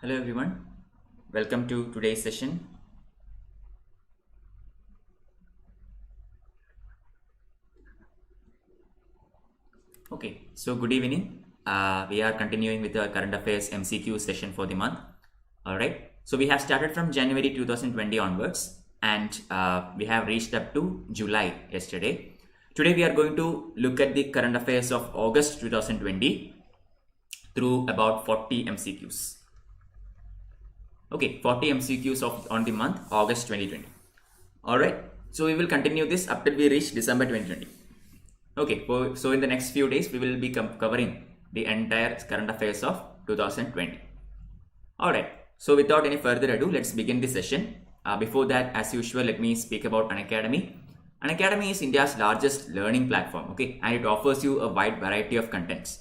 Hello everyone, welcome to today's session. Okay, so good evening. We are continuing with our current affairs MCQ session for the month. Alright, so we have started from January 2020 onwards and we have reached up to July yesterday. Today we are going to look at the current affairs of August 2020 through about 40 MCQs. Okay, 40 MCQs on the month August 2020. Alright, so we will continue this up till we reach December 2020. Okay, so in the next few days we will be covering the entire current affairs of 2020. Alright, so without any further ado, let's begin the session. Before that, as usual, let me speak about Unacademy. Unacademy is India's largest learning platform, okay, and it offers you a wide variety of contents.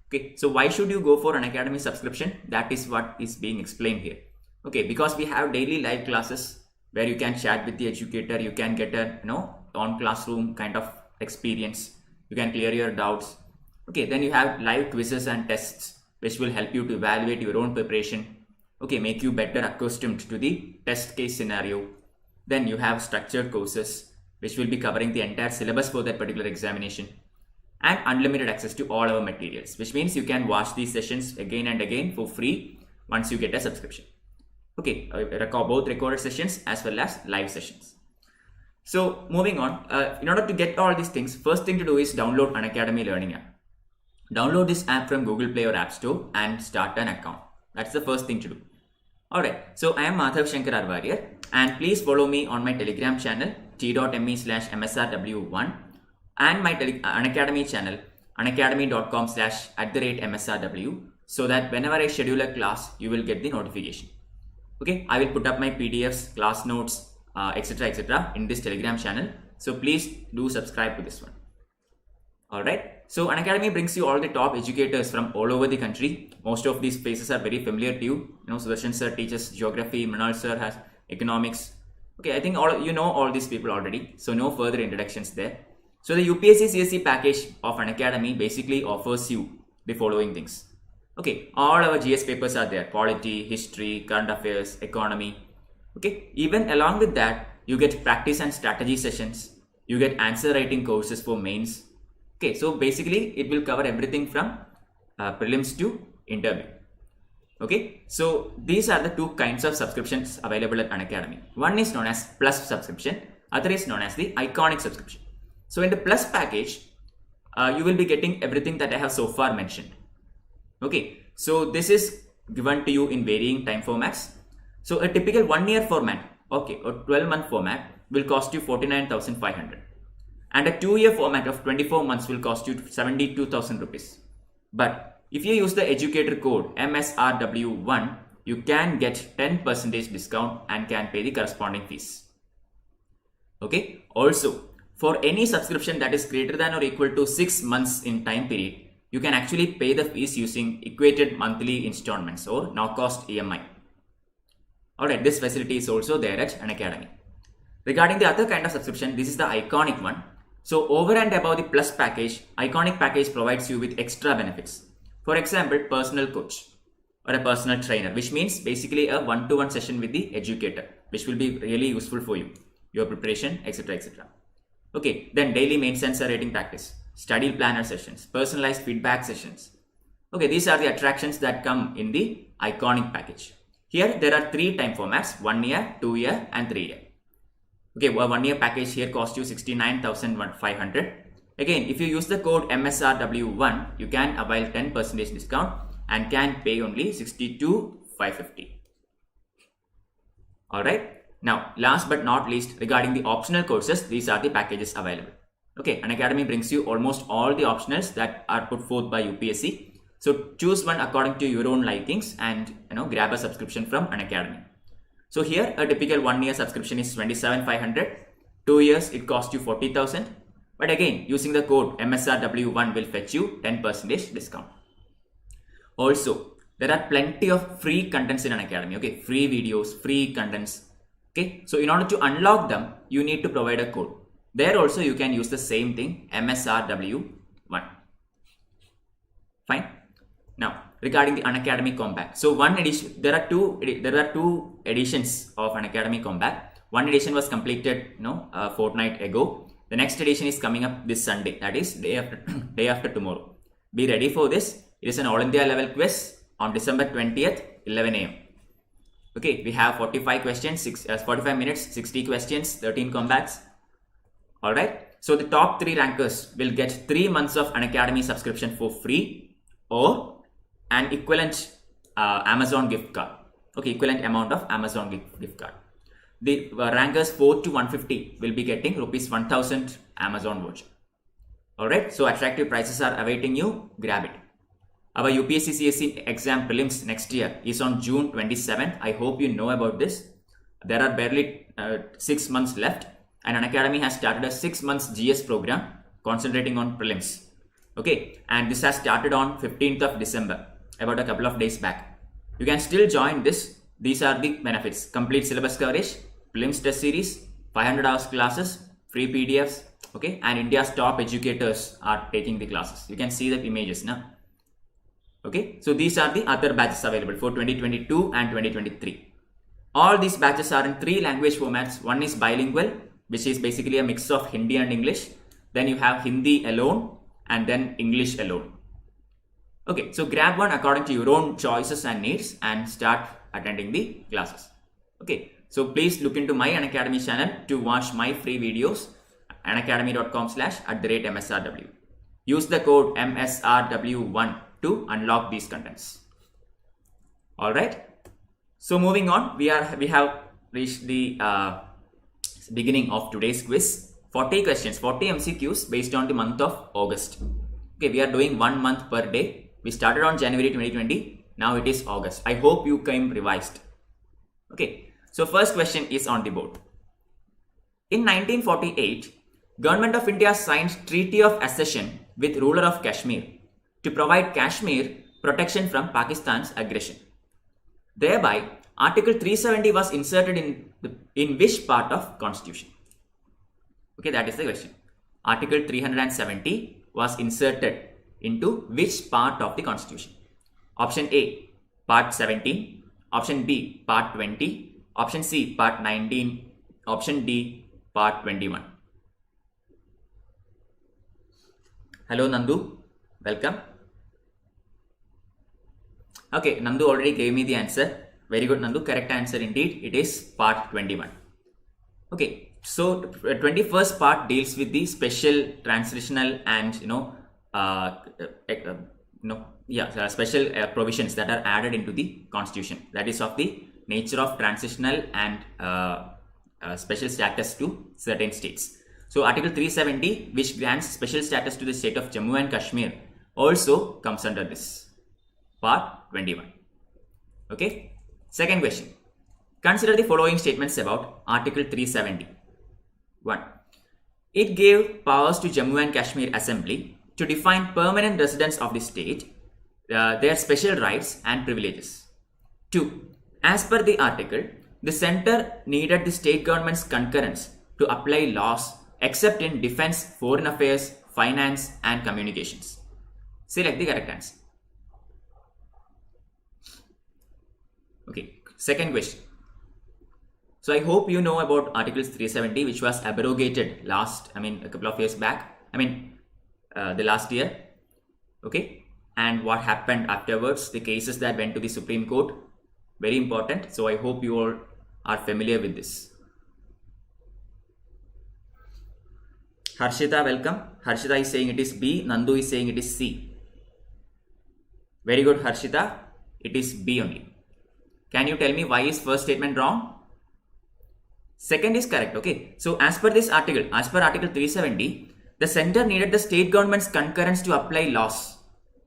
Okay, so why should you go for Unacademy subscription? That is what is being explained here. Okay, because we have daily live classes where you can chat with the educator, you can get a on classroom kind of experience, you can clear your doubts. Okay, then you have live quizzes and tests which will help you to evaluate your own preparation. Okay, make you better accustomed to the test case scenario. Then you have structured courses which will be covering the entire syllabus for that particular examination, and unlimited access to all our materials, which means you can watch these sessions again and again for free once you get a subscription. Okay, both recorded sessions as well as live sessions. So moving on, in order to get all these things, first thing to do is download Unacademy Learning app. Download this app from Google Play or App Store and start an account. That's the first thing to do. Alright, so I am Madhav Sankar R Warrier, and please follow me on my Telegram channel t.me/msrw1 and my Unacademy channel unacademy.com/@msrw, so that whenever I schedule a class, you will get the notification. Okay, I will put up my PDFs, class notes, etc. in this Telegram channel. So please do subscribe to this one. Alright, so Unacademy brings you all the top educators from all over the country. Most of these faces are very familiar to you. Sudarshan sir teaches geography, Manal sir has economics. Okay, I think all these people already. So no further introductions there. So the UPSC CSE package of Unacademy basically offers you the following things. Okay, all our GS papers are there: polity, history, current affairs, economy. Okay, even along with that, you get practice and strategy sessions. You get answer writing courses for mains. Okay, so basically it will cover everything from prelims to interview. Okay, so these are the two kinds of subscriptions available at Unacademy. One is known as Plus subscription, other is known as the Iconic subscription. So in the Plus package, you will be getting everything that I have so far mentioned. Okay, so this is given to you in varying time formats. So a typical 1-year format, okay, or 12-month format will cost you 49,500, and a 2-year format of 24 months will cost you 72,000 rupees. But if you use the educator code MSRW1, you can get 10% discount and can pay the corresponding fees. Okay, also for any subscription that is greater than or equal to 6 months in time period, you can actually pay the fees using equated monthly installments or no-cost EMI. Alright, this facility is also there at Unacademy. Regarding the other kind of subscription, this is the Iconic one. So over and above the Plus package, Iconic package provides you with extra benefits. For example, personal coach or a personal trainer, which means basically a one-to-one session with the educator, which will be really useful for you, your preparation, etc. Okay, then daily main sensor rating practice, study planner sessions, personalized feedback sessions. Okay, these are the attractions that come in the Iconic package. Here there are 3 time formats: 1 year, 2 year and 3 year. Okay, a 1-year package here costs you 69,500. Again, if you use the code MSRW1, you can avail 10% discount and can pay only 62,550. Alright, now last but not least, regarding the optional courses, these are the packages available. Okay, Unacademy brings you almost all the optionals that are put forth by UPSC. So choose one according to your own likings and grab a subscription from Unacademy. So here a typical 1-year subscription is 27,500. 2 years it costs you 40,000. But again, using the code MSRW1 will fetch you 10% discount. Also, there are plenty of free contents in Unacademy. Okay, free videos, free contents. Okay, so in order to unlock them, you need to provide a code. There also you can use the same thing, MSRW1. Fine. Now, regarding the Unacademy Compact. So one edition, there are two editions of Unacademy Compact. One edition was completed, a fortnight ago. The next edition is coming up this Sunday, that is day after tomorrow. Be ready for this. It is an all India level quiz on December 20th, 11 a.m. Okay, we have 45 questions, 45 minutes, 60 questions, 13 combats. Alright, so the top 3 rankers will get 3 months of Unacademy subscription for free or an equivalent Amazon gift card. Okay, equivalent amount of Amazon gift card. The rankers 4 to 150 will be getting rupees 1000 Amazon voucher. Alright, so attractive prices are awaiting you. Grab it. Our UPSC CSE exam prelims next year is on June 27th. I hope you know about this. There are barely 6 months left, and Unacademy has started a 6 months GS program concentrating on prelims. Okay, and this has started on 15th of December, about a couple of days back. You can still join this. These are the benefits: complete syllabus coverage, prelims test series, 500 hours classes, free PDFs. Okay, and India's top educators are taking the classes. You can see the images now. Okay, so these are the other batches available for 2022 and 2023. All these batches are in 3 language formats. One is bilingual, which is basically a mix of Hindi and English. Then you have Hindi alone and then English alone. Okay, so grab one according to your own choices and needs and start attending the classes. Okay, so please look into my Unacademy channel to watch my free videos, unacademy.com/@MSRW. Use the code MSRW1 to unlock these contents. Alright, so moving on, we have reached the beginning of today's quiz. 40 questions, 40 MCQs based on the month of August. Okay, we are doing 1 month per day. We started on January 2020. Now it is August. I hope you came revised. Okay, so first question is on the board. In 1948, Government of India signed Treaty of Accession with ruler of Kashmir to provide Kashmir protection from Pakistan's aggression. Thereby, Article 370 was inserted in which part of Constitution? Okay, that is the question. Article 370 was inserted into which part of the Constitution? Option A, Part 17. Option B, Part 20. Option C, Part 19. Option D, Part 21. Hello Nandu, welcome. Okay, Nandu already gave me the answer. Very good Nandu, correct answer indeed. It is Part 21. Okay, so 21st part deals with the special transitional and special provisions that are added into the Constitution. That is of the nature of transitional and special status to certain states. So Article 370, which grants special status to the state of Jammu and Kashmir, also comes under this. Part 21. Okay. Second question. Consider the following statements about Article 370. 1. It gave powers to Jammu and Kashmir Assembly to define permanent residents of the state, their special rights and privileges. 2. As per the article, the centre needed the state government's concurrence to apply laws except in defense, foreign affairs, finance and communications. Select the correct answer. Okay, second question. So I hope you know about Article 370, which was abrogated a couple of years back. The last year. Okay, and what happened afterwards, the cases that went to the Supreme Court. Very important. So I hope you all are familiar with this. Harshita, welcome. Harshita is saying it is B. Nandu is saying it is C. Very good, Harshita. It is B only. Can you tell me why is first statement wrong? Second is correct. Okay. So as per this article, as per Article 370, the centre needed the state government's concurrence to apply laws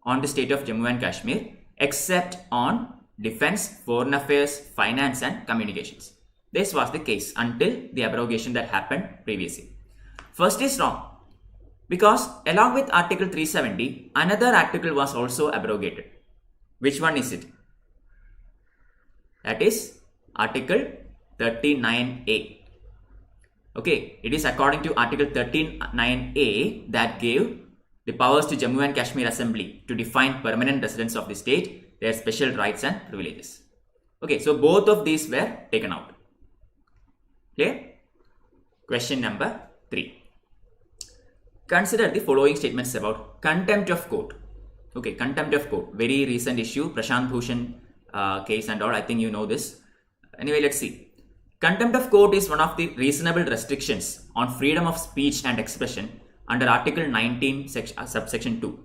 on the state of Jammu and Kashmir, except on defense, foreign affairs, finance and communications. This was the case until the abrogation that happened previously. First is wrong, because along with Article 370, another article was also abrogated. Which one is it? That is Article 39A. Okay, it is according to Article 39A that gave the powers to Jammu and Kashmir Assembly to define permanent residents of the state, their special rights and privileges. Okay, so both of these were taken out. Clear? Question number 3. Consider the following statements about contempt of court. Okay, contempt of court. Very recent issue, Prashant Bhushan case and all. I think you know this. Anyway, let's see. Contempt of court is one of the reasonable restrictions on freedom of speech and expression under Article 19, subsection 2.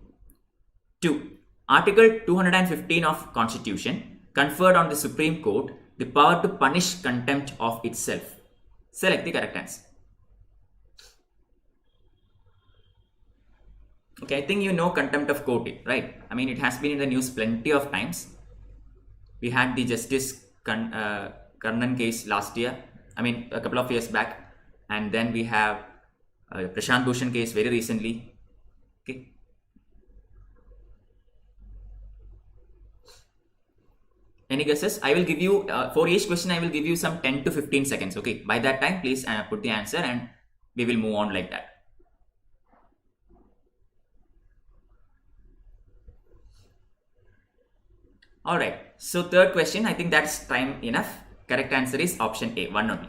2. Article 215 of Constitution conferred on the Supreme Court the power to punish contempt of itself. Select the correct answer. Okay, I think you know contempt of court, right? I mean, it has been in the news plenty of times. We had the Justice Karnan case last year, I mean a couple of years back, and then we have Prashant Bhushan case very recently. Okay. Any guesses? I will give you, for each question I will give you some 10 to 15 seconds, okay? By that time, please put the answer and we will move on like that. Alright, so third question, I think that's time enough. Correct answer is option A, 1 only.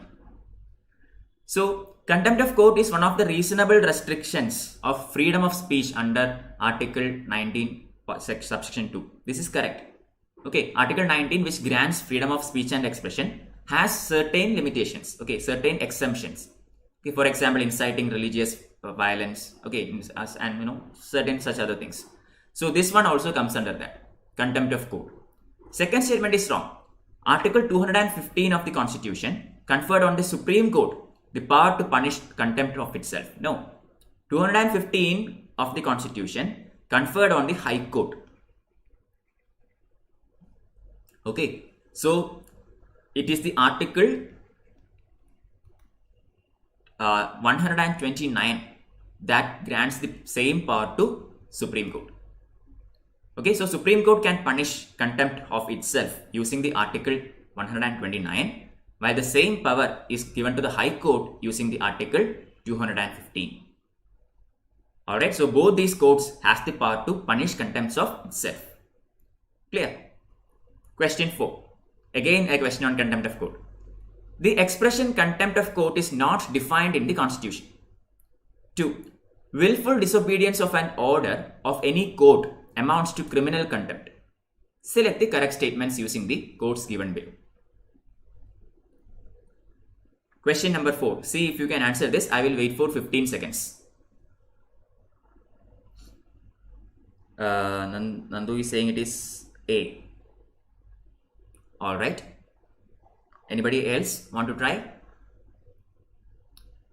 So, contempt of court is one of the reasonable restrictions of freedom of speech under Article 19, subsection 2. This is correct. Okay, Article 19, which grants freedom of speech and expression, has certain limitations, okay, certain exemptions. Okay, for example, inciting religious violence, okay, and certain such other things. So this one also comes under that, contempt of court. Second statement is wrong. Article 215 of the Constitution conferred on the Supreme Court the power to punish contempt of itself. No, 215 of the Constitution conferred on the High Court. Okay, so it is the Article 129 that grants the same power to Supreme Court. Okay, so Supreme Court can punish contempt of itself using the Article 129, while the same power is given to the High Court using the Article 215. Alright, so both these courts has the power to punish contempt of itself. Clear? Question 4. Again a question on contempt of court. The expression contempt of court is not defined in the Constitution. 2. Willful disobedience of an order of any court amounts to criminal contempt. Select the correct statements using the codes given below. Question number 4. See if you can answer this. I will wait for 15 seconds. Nandu is saying it is A. Alright. Anybody else want to try?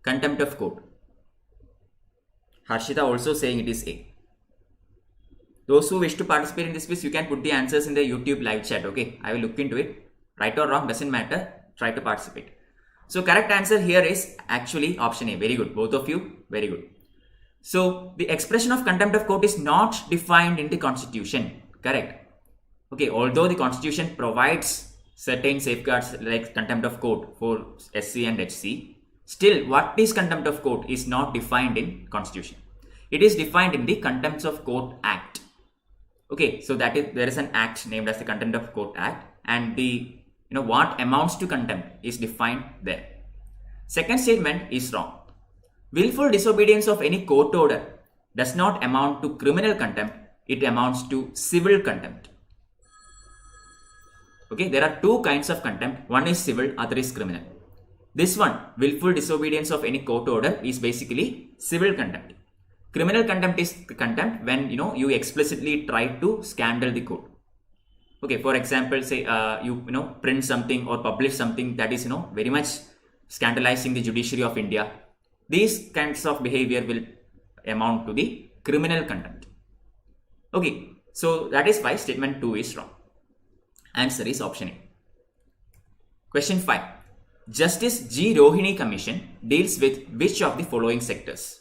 Contempt of court. Harshita also saying it is A. Those who wish to participate in this quiz, you can put the answers in the YouTube live chat, okay? I will look into it. Right or wrong, doesn't matter. Try to participate. So correct answer here is actually option A. Very good. Both of you, very good. So the expression of contempt of court is not defined in the Constitution. Correct. Okay, although the Constitution provides certain safeguards like contempt of court for SC and HC, still what is contempt of court is not defined in Constitution. It is defined in the Contempt of Court Act. Okay, so that is, there is an act named as the Contempt of Court Act, and the what amounts to contempt is defined there. Second statement is wrong. Willful disobedience of any court order does not amount to criminal contempt, it amounts to civil contempt. Okay, there are two kinds of contempt. One is civil, other is criminal. This one, willful disobedience of any court order, is basically civil contempt. Criminal contempt is contempt when you explicitly try to scandal the court. Okay, for example, say you print something or publish something that is very much scandalizing the judiciary of India. These kinds of behavior will amount to the criminal contempt. Okay, so that is why statement 2 is wrong. Answer is option A. Question 5. Justice G. Rohini Commission deals with which of the following sectors?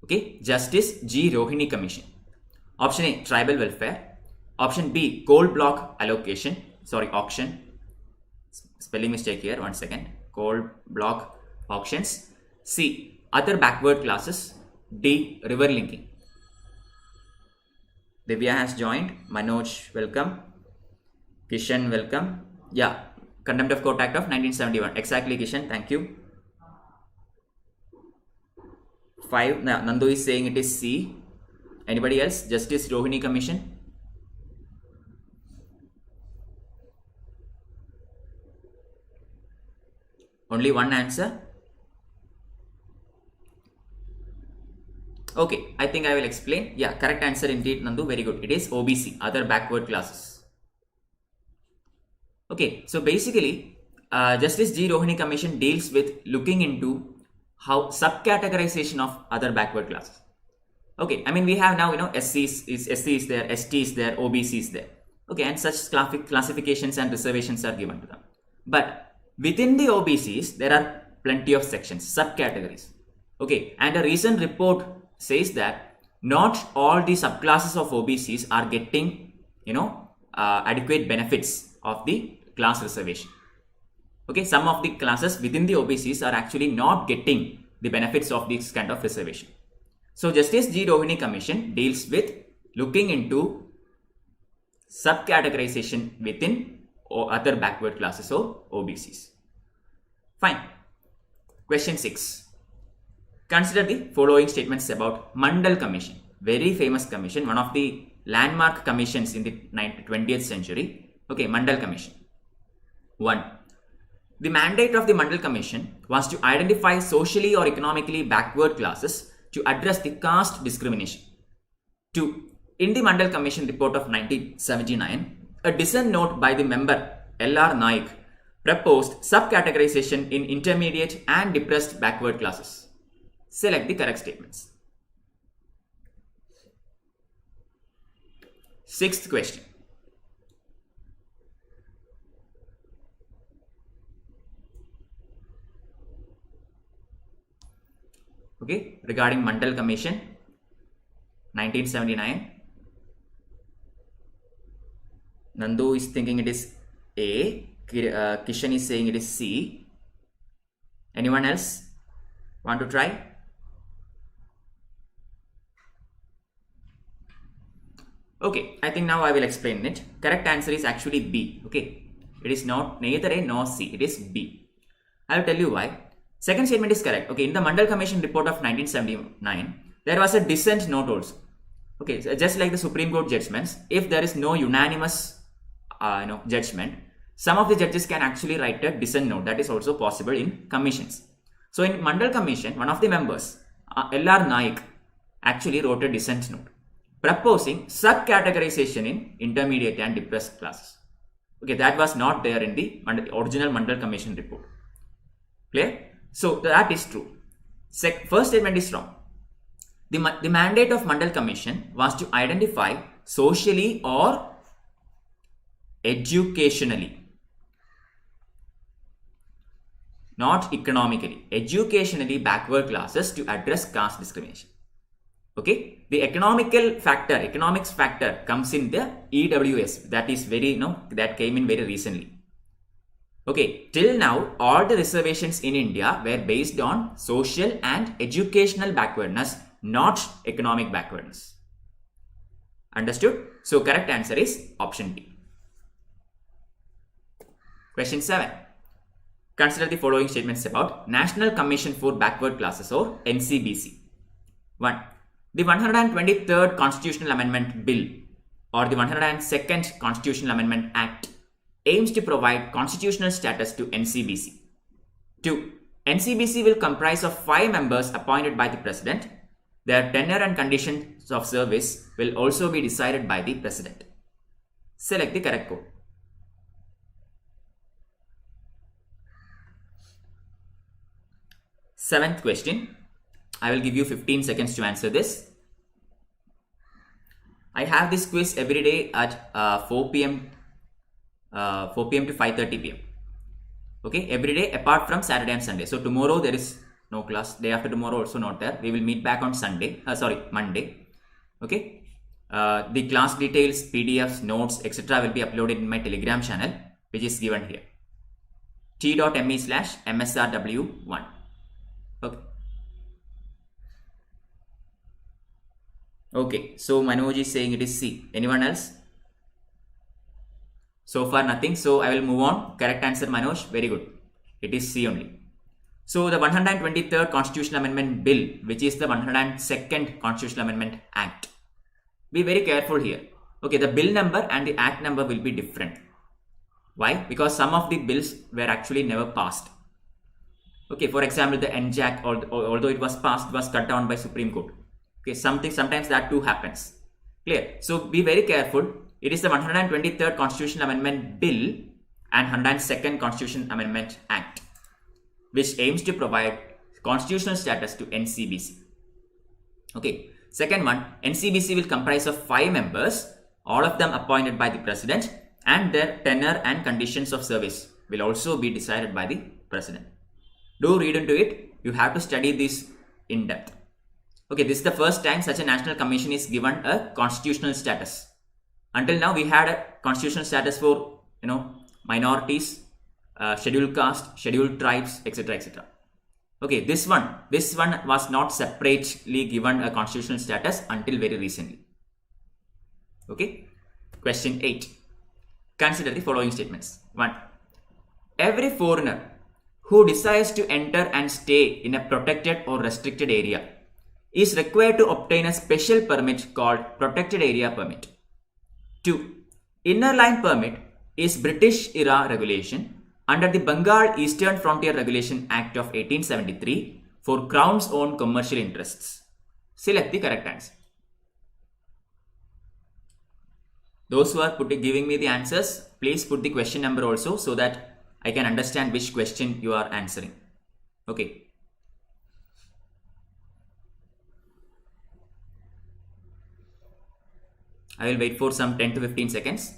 Okay, Justice G. Rohini Commission. Option A, tribal welfare. Option B, coal block auction. Spelling mistake here, 1 second. Coal block auctions. C, other backward classes. D, river linking. Divya has joined. Manoj, welcome. Kishan, welcome. Yeah, Contempt of Court Act of 1971. Exactly, Kishan. Thank you. 5. Nandu is saying it is C. Anybody else? Justice Rohini Commission. Only one answer. Okay, I think I will explain. Yeah, correct answer indeed, Nandu. Very good. It is OBC, other backward classes. Okay, so basically, Justice G. Rohini Commission deals with looking into how subcategorization of other backward classes. Okay, I mean we have now SC is there, ST is there, OBC is there. Okay, and such classifications and reservations are given to them. But within the OBCs, there are plenty of sections, subcategories. Okay, and a recent report says that not all the subclasses of OBCs are getting adequate benefits of the class reservation. Okay, some of the classes within the OBCs are actually not getting the benefits of this kind of reservation. So Justice G. Rohini Commission deals with looking into subcategorization within other backward classes or OBCs. Fine. Question 6. Consider the following statements about Mandal Commission. Very famous commission, one of the landmark commissions in the 20th century. Okay, Mandal Commission. 1. The mandate of the Mandal Commission was to identify socially or economically backward classes to address the caste discrimination. 2. In the Mandal Commission report of 1979, a dissent note by the member L.R. Naik proposed subcategorization in intermediate and depressed backward classes. Select the correct statements. 6th question. Okay, regarding Mandal Commission, 1979. Nandu is thinking it is A. Kishan is saying it is C. Anyone else want to try? Okay, I think now I will explain it. Correct answer is actually B. Okay, it is not neither A nor C. It is B. I will tell you why. Second statement is correct. Okay, in the Mandal Commission report of 1979, there was a dissent note also. Okay, so just like the Supreme Court judgments, if there is no unanimous judgment, some of the judges can actually write a dissent note. That is also possible in commissions. So in Mandal Commission, one of the members, L.R. Naik, actually wrote a dissent note proposing subcategorization in intermediate and depressed classes. Okay, that was not there in the original Mandal Commission report. Clear? So that is true. First statement is wrong. The mandate of Mandal Commission was to identify socially or educationally, not economically, educationally backward classes to address caste discrimination. Okay, the economics factor comes in the EWS. That is that came in very recently. Okay, till now, all the reservations in India were based on social and educational backwardness, not economic backwardness. Understood? So, correct answer is option B. Question 7. Consider the following statements about National Commission for Backward Classes or NCBC. 1. The 123rd Constitutional Amendment Bill or the 102nd Constitutional Amendment Act aims to provide constitutional status to NCBC. 2. NCBC will comprise of 5 members appointed by the President. Their tenure and conditions of service will also be decided by the President. Select the correct code. Seventh question. I will give you 15 seconds to answer this. I have this quiz every day at 4 p.m. to 5:30 p.m. Okay, every day apart from Saturday and Sunday. So tomorrow there is no class. Day after tomorrow also not there. We will meet back on Monday. Okay. The class details, PDFs, notes, etc. will be uploaded in my Telegram channel, which is given here. t.me/msrw1. Okay. Okay, so Manoj is saying it is C. Anyone else? So far nothing. So I will move on. Correct answer, Manoj. Very good. It is C only. So the 123rd Constitutional Amendment Bill, which is the 102nd Constitutional Amendment Act. Be very careful here. Okay, the bill number and the act number will be different. Why? Because some of the bills were actually never passed. Okay, for example, the NJAC, although it was passed, was cut down by Supreme Court. Okay, sometimes that too happens. Clear? So be very careful. It is the 123rd Constitutional Amendment Bill and 102nd Constitutional Amendment Act, which aims to provide constitutional status to NCBC. Okay, second one, NCBC will comprise of 5 members, all of them appointed by the President, and their tenure and conditions of service will also be decided by the President. Do read into it. You have to study this in depth. Okay, this is the first time such a national commission is given a constitutional status. Until now, we had a constitutional status for minorities, scheduled caste, scheduled tribes, etc., etc. Okay, this one was not separately given a constitutional status until very recently. Okay, question 8. Consider the following statements. 1. Every foreigner who desires to enter and stay in a protected or restricted area is required to obtain a special permit called Protected Area Permit. 2. Inner Line Permit is British era regulation under the Bengal Eastern Frontier Regulation Act of 1873 for Crown's own commercial interests. Select the correct answer. Those who are giving me the answers, please put the question number also so that I can understand which question you are answering. Okay. I will wait for some 10 to 15 seconds.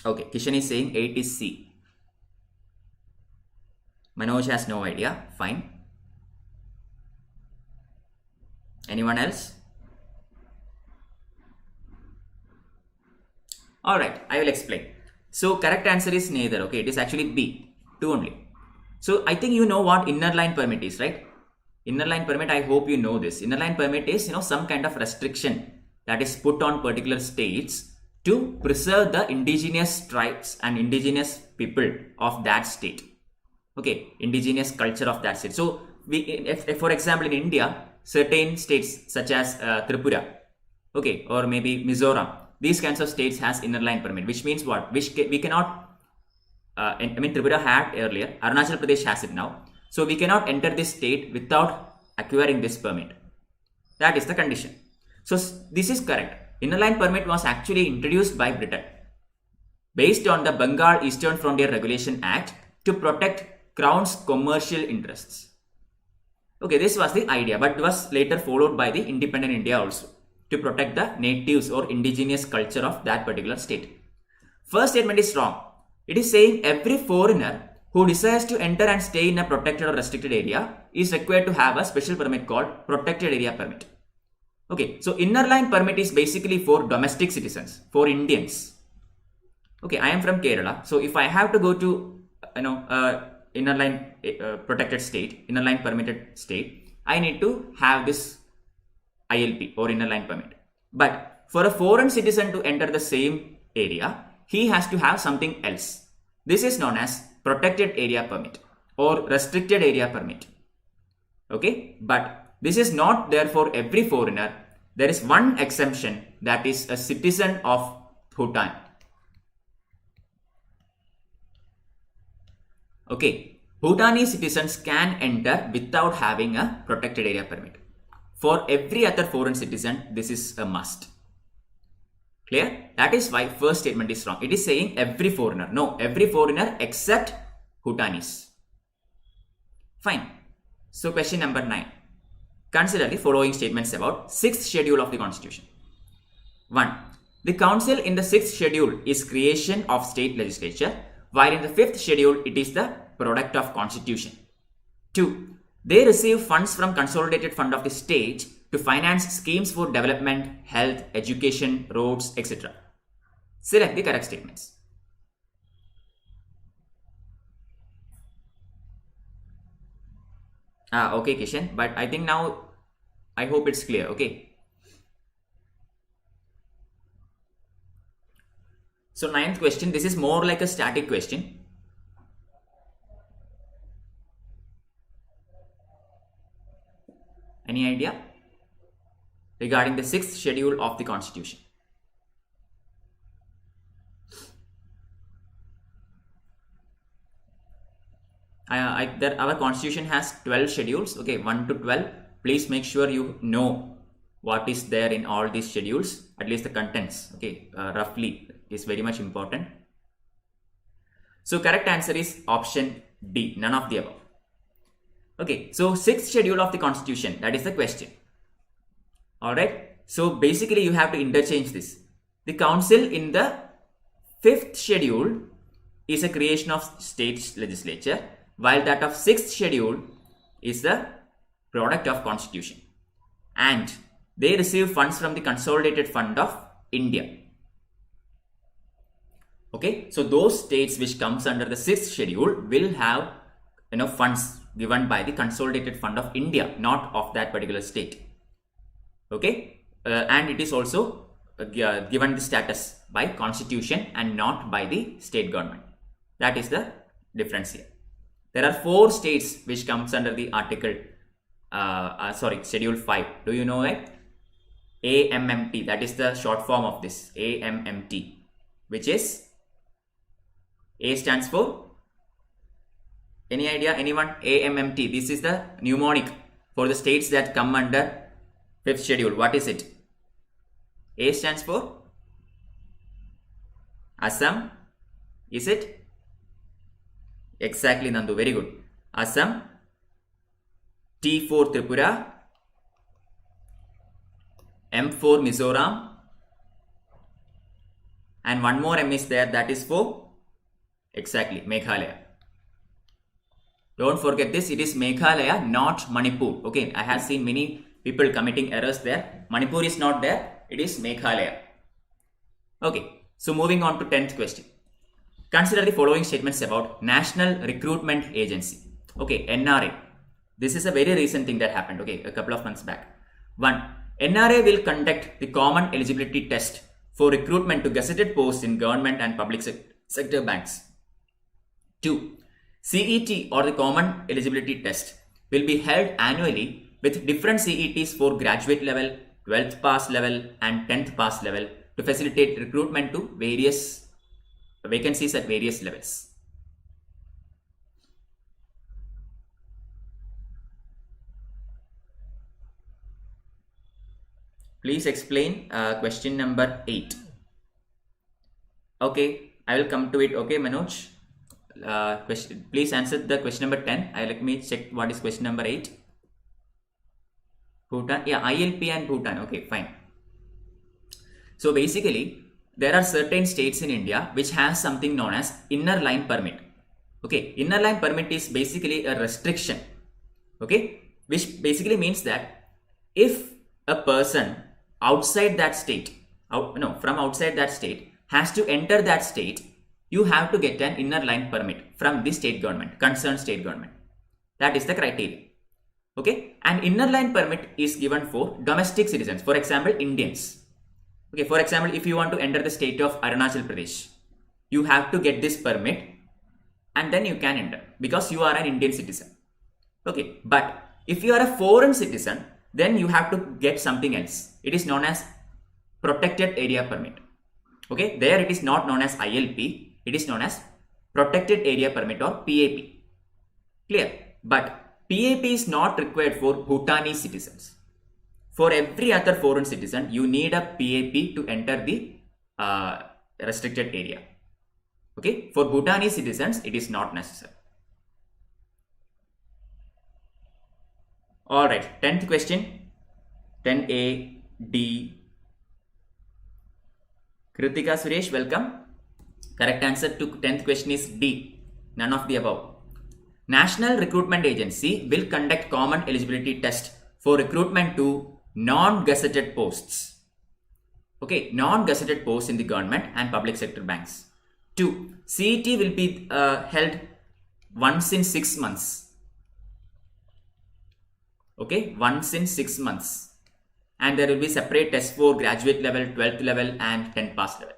Okay, Kishan is saying 8 is C. Manoj has no idea. Fine. Anyone else? Alright, I will explain. So correct answer is neither. Okay, it is actually B. 2 only. So I think you know what inner line permit is, right? Inner line permit, I hope you know this. Inner line permit is some kind of restriction that is put on particular states to preserve the indigenous tribes and indigenous people of that state. Okay, indigenous culture of that state. So if for example in India, certain states such as Tripura, okay, or maybe Mizoram, these kinds of states has inner line permit, which means what? We cannot, Tripura had earlier, Arunachal Pradesh has it now. So we cannot enter this state without acquiring this permit. That is the condition. So this is correct. Inner line permit was actually introduced by Britain based on the Bengal Eastern Frontier Regulation Act to protect Crown's commercial interests. Okay, this was the idea, but it was later followed by the independent India also to protect the natives or indigenous culture of that particular state. First statement is wrong. It is saying every foreigner who desires to enter and stay in a protected or restricted area is required to have a special permit called Protected Area Permit. Okay, so inner line permit is basically for domestic citizens, for Indians. Okay, I am from Kerala, so if I have to go to inner line protected state, inner line permitted state, I need to have this ILP or inner line permit. But for a foreign citizen to enter the same area, he has to have something else. This is known as Protected Area Permit or Restricted Area Permit. Okay, but this is not there for every foreigner. There is one exemption, that is a citizen of Bhutan. Okay, Bhutanese citizens can enter without having a Protected Area Permit. For every other foreign citizen, this is a must. Clear? That is why first statement is wrong. It is saying every foreigner. No, every foreigner except Bhutanese. Fine. So question number 9. Consider the following statements about 6th schedule of the Constitution. 1. The council in the 6th schedule is creation of state legislature, while in the 5th schedule it is the product of constitution. 2. They receive funds from consolidated fund of the state to finance schemes for development, health, education, roads, etc. Select the correct statements. Okay, Kishan, but I think now I hope it's clear. Okay. So 9th question, this is more like a static question. Any idea? Regarding the 6th schedule of the Constitution. Our Constitution has 12 schedules, okay, 1 to 12. Please make sure you know what is there in all these schedules, at least the contents, okay, roughly is very much important. So correct answer is option D, none of the above. Okay, so 6th schedule of the Constitution, that is the question. Alright, so basically you have to interchange this. The council in the 5th schedule is a creation of state legislature, while that of 6th schedule is the product of Constitution. And they receive funds from the Consolidated Fund of India. Okay, so those states which comes under the 6th schedule will have funds given by the Consolidated Fund of India, not of that particular state. Okay, and it is also given the status by Constitution and not by the state government. That is the difference here. There are 4 states which comes under the schedule 5. Do you know it? AMMT, that is the short form of this, AMMT, which is, A stands for, any idea, anyone? AMMT, this is the mnemonic for the states that come under 5th schedule. What is it? A stands for Assam, is it? Exactly, Nandu, very good. Assam, T for Tripura, M for Mizoram, and one more M is there, that is for, exactly, Meghalaya. Don't forget this, it is Meghalaya, not Manipur. Okay, I have seen many people committing errors there. Manipur is not there, it is Meghalaya. Okay, so moving on to 10th question. Consider the following statements about National Recruitment Agency. Okay, NRA. This is a very recent thing that happened, okay, a couple of months back. 1. NRA will conduct the common eligibility test for recruitment to gazetted posts in government and public sector banks. 2. CET or the common eligibility test will be held annually with different CETs for graduate level, 12th pass level and 10th pass level to facilitate recruitment to various vacancies at various levels. Please explain question number 8. Okay, I will come to it. Okay, Manoj. Please answer the question number 10. Let me check what is question number 8. Bhutan. Yeah, ILP and Bhutan. Okay, fine. So basically, there are certain states in India which has something known as inner line permit. Okay, inner line permit is basically a restriction. Okay, which basically means that if a person outside that state, from outside that state has to enter that state, you have to get an inner line permit from the state government, concerned state government. That is the criteria. Okay, an inner line permit is given for domestic citizens, for example, Indians. Okay, for example, if you want to enter the state of Arunachal Pradesh, you have to get this permit and then you can enter because you are an Indian citizen. Okay, but if you are a foreign citizen, then you have to get something else. It is known as protected area permit. Okay, there it is not known as ILP, it is known as protected area permit or PAP. Clear? But PAP is not required for Bhutanese citizens. For every other foreign citizen, you need a PAP to enter the restricted area. Okay, for Bhutanese citizens, it is not necessary. Alright, 10th question, 10A, D. Kritika Suresh, welcome. Correct answer to 10th question is D, none of the above. National Recruitment Agency will conduct common eligibility test for recruitment to non-gazetted posts. Okay, non-gazetted posts in the government and public sector banks. 2. CET will be held once in 6 months. Okay, once in 6 months. And there will be separate tests for graduate level, 12th level and 10th pass level.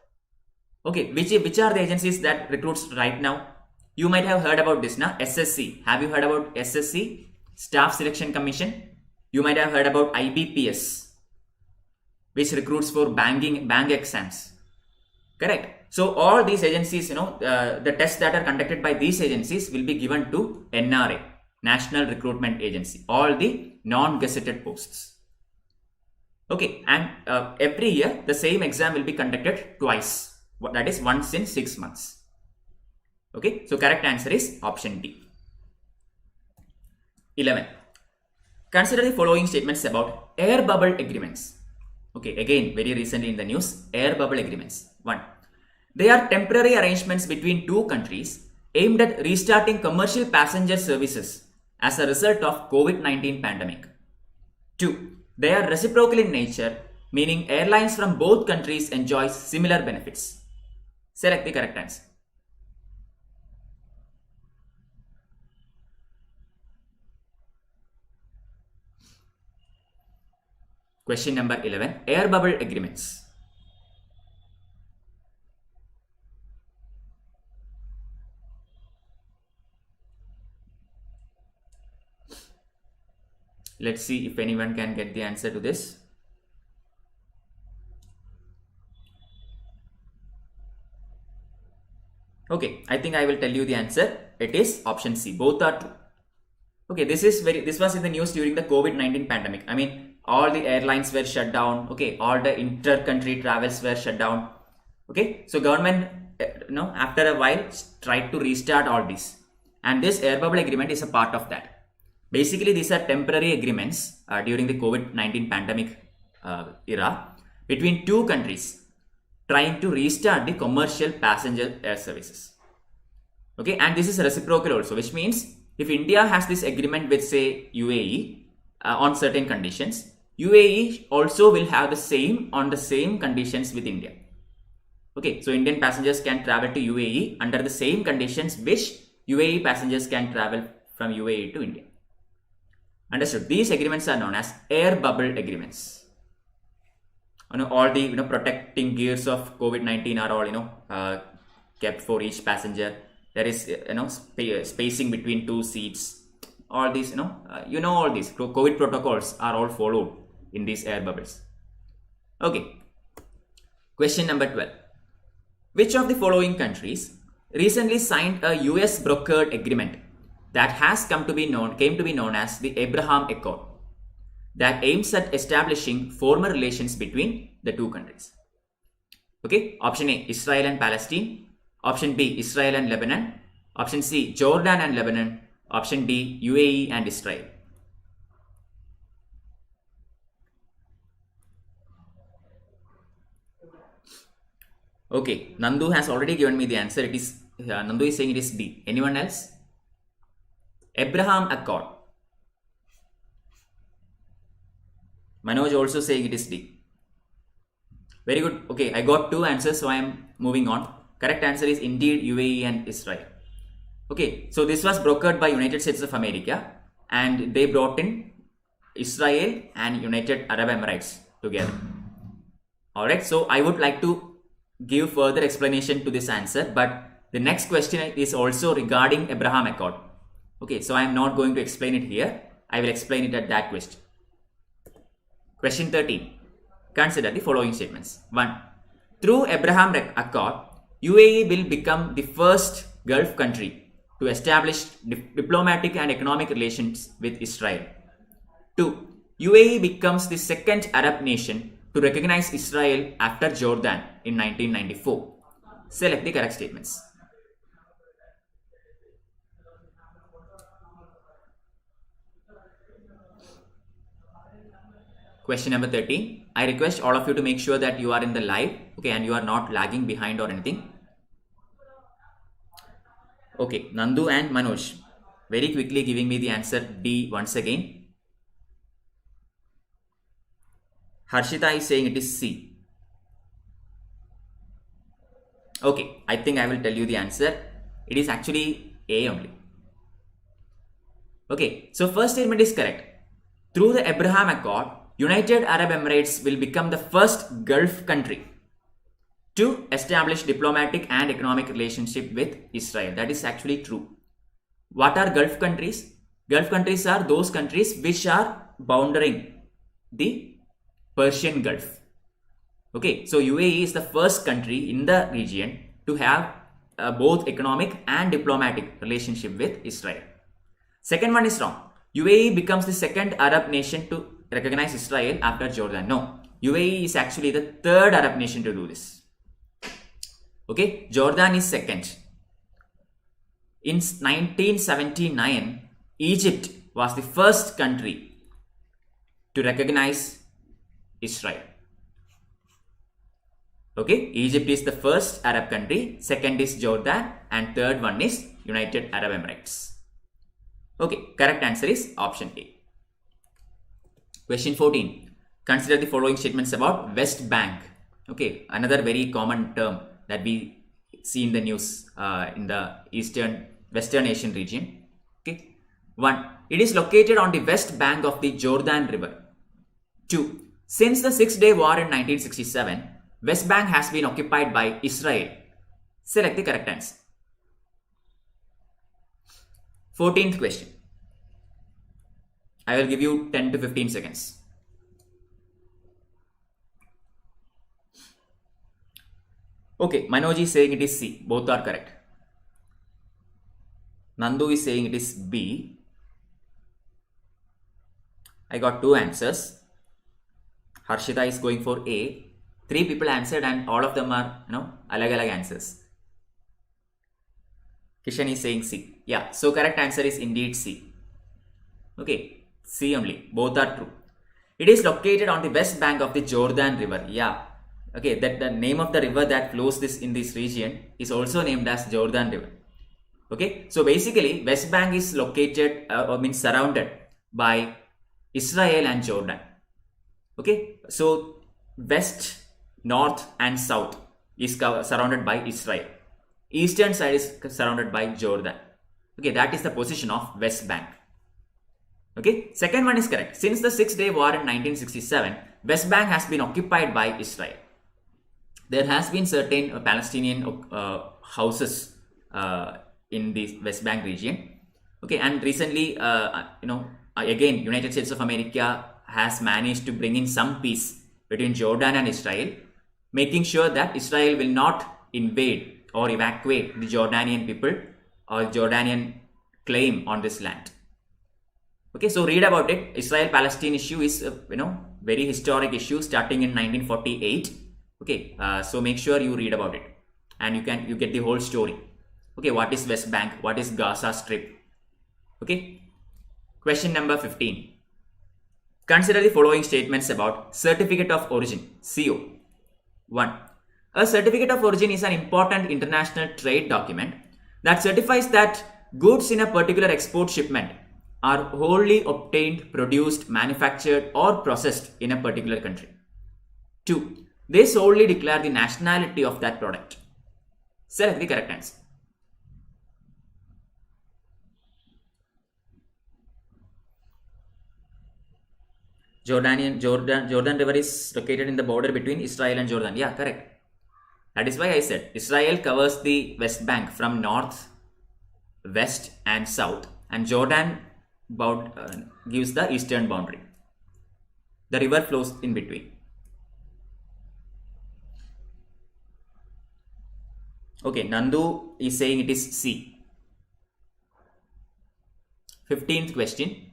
Okay, which are the agencies that recruits right now? You might have heard about this now, SSC. Have you heard about SSC? Staff Selection Commission. You might have heard about IBPS, which recruits for bank exams. Correct. So all these agencies, the tests that are conducted by these agencies will be given to NRA, National Recruitment Agency, all the non-gazetted posts. Okay, and every year the same exam will be conducted twice. That is once in 6 months. Okay, so correct answer is option D. 11. Consider the following statements about air bubble agreements. Okay, again, very recently in the news, air bubble agreements. 1. They are temporary arrangements between two countries aimed at restarting commercial passenger services as a result of COVID-19 pandemic. 2. They are reciprocal in nature, meaning airlines from both countries enjoy similar benefits. Select the correct answer. Question number 11. Air bubble agreements. Let's see if anyone can get the answer to this. Okay, I think I will tell you the answer. It is option C. Both are true. Okay, this was in the news during the COVID-19 pandemic. I mean, all the airlines were shut down. Okay, all the inter-country travels were shut down. Okay, so government, after a while tried to restart all this, and this air bubble agreement is a part of that. Basically, these are temporary agreements during the COVID-19 pandemic era between two countries trying to restart the commercial passenger air services. Okay, and this is reciprocal also, which means if India has this agreement with, say, UAE on certain conditions, UAE also will have the same on the same conditions with India. Okay, so Indian passengers can travel to UAE under the same conditions which UAE passengers can travel from UAE to India. Understood? These agreements are known as air bubble agreements. All the protecting gears of COVID-19 are all kept for each passenger. There is spacing between two seats. All these all these COVID protocols are all followed in these air bubbles. Okay. Question number 12. Which of the following countries recently signed a US brokered agreement that has came to be known as the Abraham Accord, that aims at establishing formal relations between the two countries? Okay, option A, Israel and Palestine. Option B, Israel and Lebanon. Option C, Jordan and Lebanon. Option D, UAE and Israel. Okay, Nandu has already given me the answer. It is Nandu is saying it is D. Anyone else? Abraham Accord. Manoj also saying it is D. Very good. Okay, I got two answers, so I am moving on. Correct answer is indeed UAE and Israel. Okay, so this was brokered by United States of America, and they brought in Israel and United Arab Emirates together. Alright, so I would like to give further explanation to this answer, but the next question is also regarding Abraham Accord. Okay, so I am not going to explain it here. I will explain it at that question. Question 13. Consider the following statements. 1. Through Abraham Accord, UAE will become the first Gulf country to establish diplomatic and economic relations with Israel. 2. UAE becomes the second Arab nation to recognize Israel after Jordan in 1994. Select the correct statements. Question number 13. I request all of you to make sure that you are in the live, okay, and you are not lagging behind or anything. Okay, Nandu and Manoj very quickly giving me the answer D once again. Harshita is saying it is C. Okay, I think I will tell you the answer. It is actually A only. Okay, so first statement is correct. Through the Abraham Accord, United Arab Emirates will become the first Gulf country to establish diplomatic and economic relationship with Israel. That is actually true. What are Gulf countries? Gulf countries are those countries which are bounding the Persian Gulf. Okay, so UAE is the first country in the region to have both economic and diplomatic relationship with Israel. Second one is wrong. UAE becomes the second Arab nation to recognize Israel after Jordan. No, UAE is actually the third Arab nation to do this. Okay, Jordan is second. In 1979, Egypt was the first country to recognize Israel. Okay, Egypt is the first Arab country, second is Jordan, and third one is United Arab Emirates. Okay, correct answer is option A. Question 14. Consider the following statements about West Bank. Okay, another very common term that we see in the news in the Western Asian region. Okay. 1. It is located on the west bank of the Jordan River. 2. Since the Six-Day War in 1967, West Bank has been occupied by Israel. Select the correct answer. 14th question. I will give you 10 to 15 seconds. Okay, Manoj is saying it is C. Both are correct. Nandu is saying it is B. I got 2 answers. Harshita is going for A. 3 people answered and all of them are, alag answers. Kishan is saying C. Yeah, so correct answer is indeed C. Okay, C only. Both are true. It is located on the west bank of the Jordan River. Yeah. Okay, that the name of the river that flows in this region is also named as Jordan River. Okay, so basically West Bank is located surrounded by Israel and Jordan. Okay, so west, north and south is surrounded by Israel. Eastern side is surrounded by Jordan. Okay, that is the position of West Bank. Okay, second one is correct. Since the Six-Day War in 1967, West Bank has been occupied by Israel. There has been certain Palestinian houses in the West Bank region. Okay, and recently, again, United States of America has managed to bring in some peace between Jordan and Israel, making sure that Israel will not invade or evacuate the Jordanian people or Jordanian claim on this land. Okay, so read about it. Israel-Palestine issue is, very historic issue starting in 1948. Okay, so make sure you read about it and you get the whole story. Okay, what is West Bank? What is Gaza Strip? Okay, question number 15. Consider the following statements about Certificate of Origin, CO. 1. A Certificate of Origin is an important international trade document that certifies that goods in a particular export shipment are wholly obtained, produced, manufactured or processed in a particular country. 2. They solely declare the nationality of that product. Select the correct answer. Jordan River is located in the border between Israel and Jordan. Yeah, correct. That is why I said Israel covers the West Bank from north, west and south, and Jordan gives the eastern boundary. The river flows in between. Okay, Nandu is saying it is C. 15th question.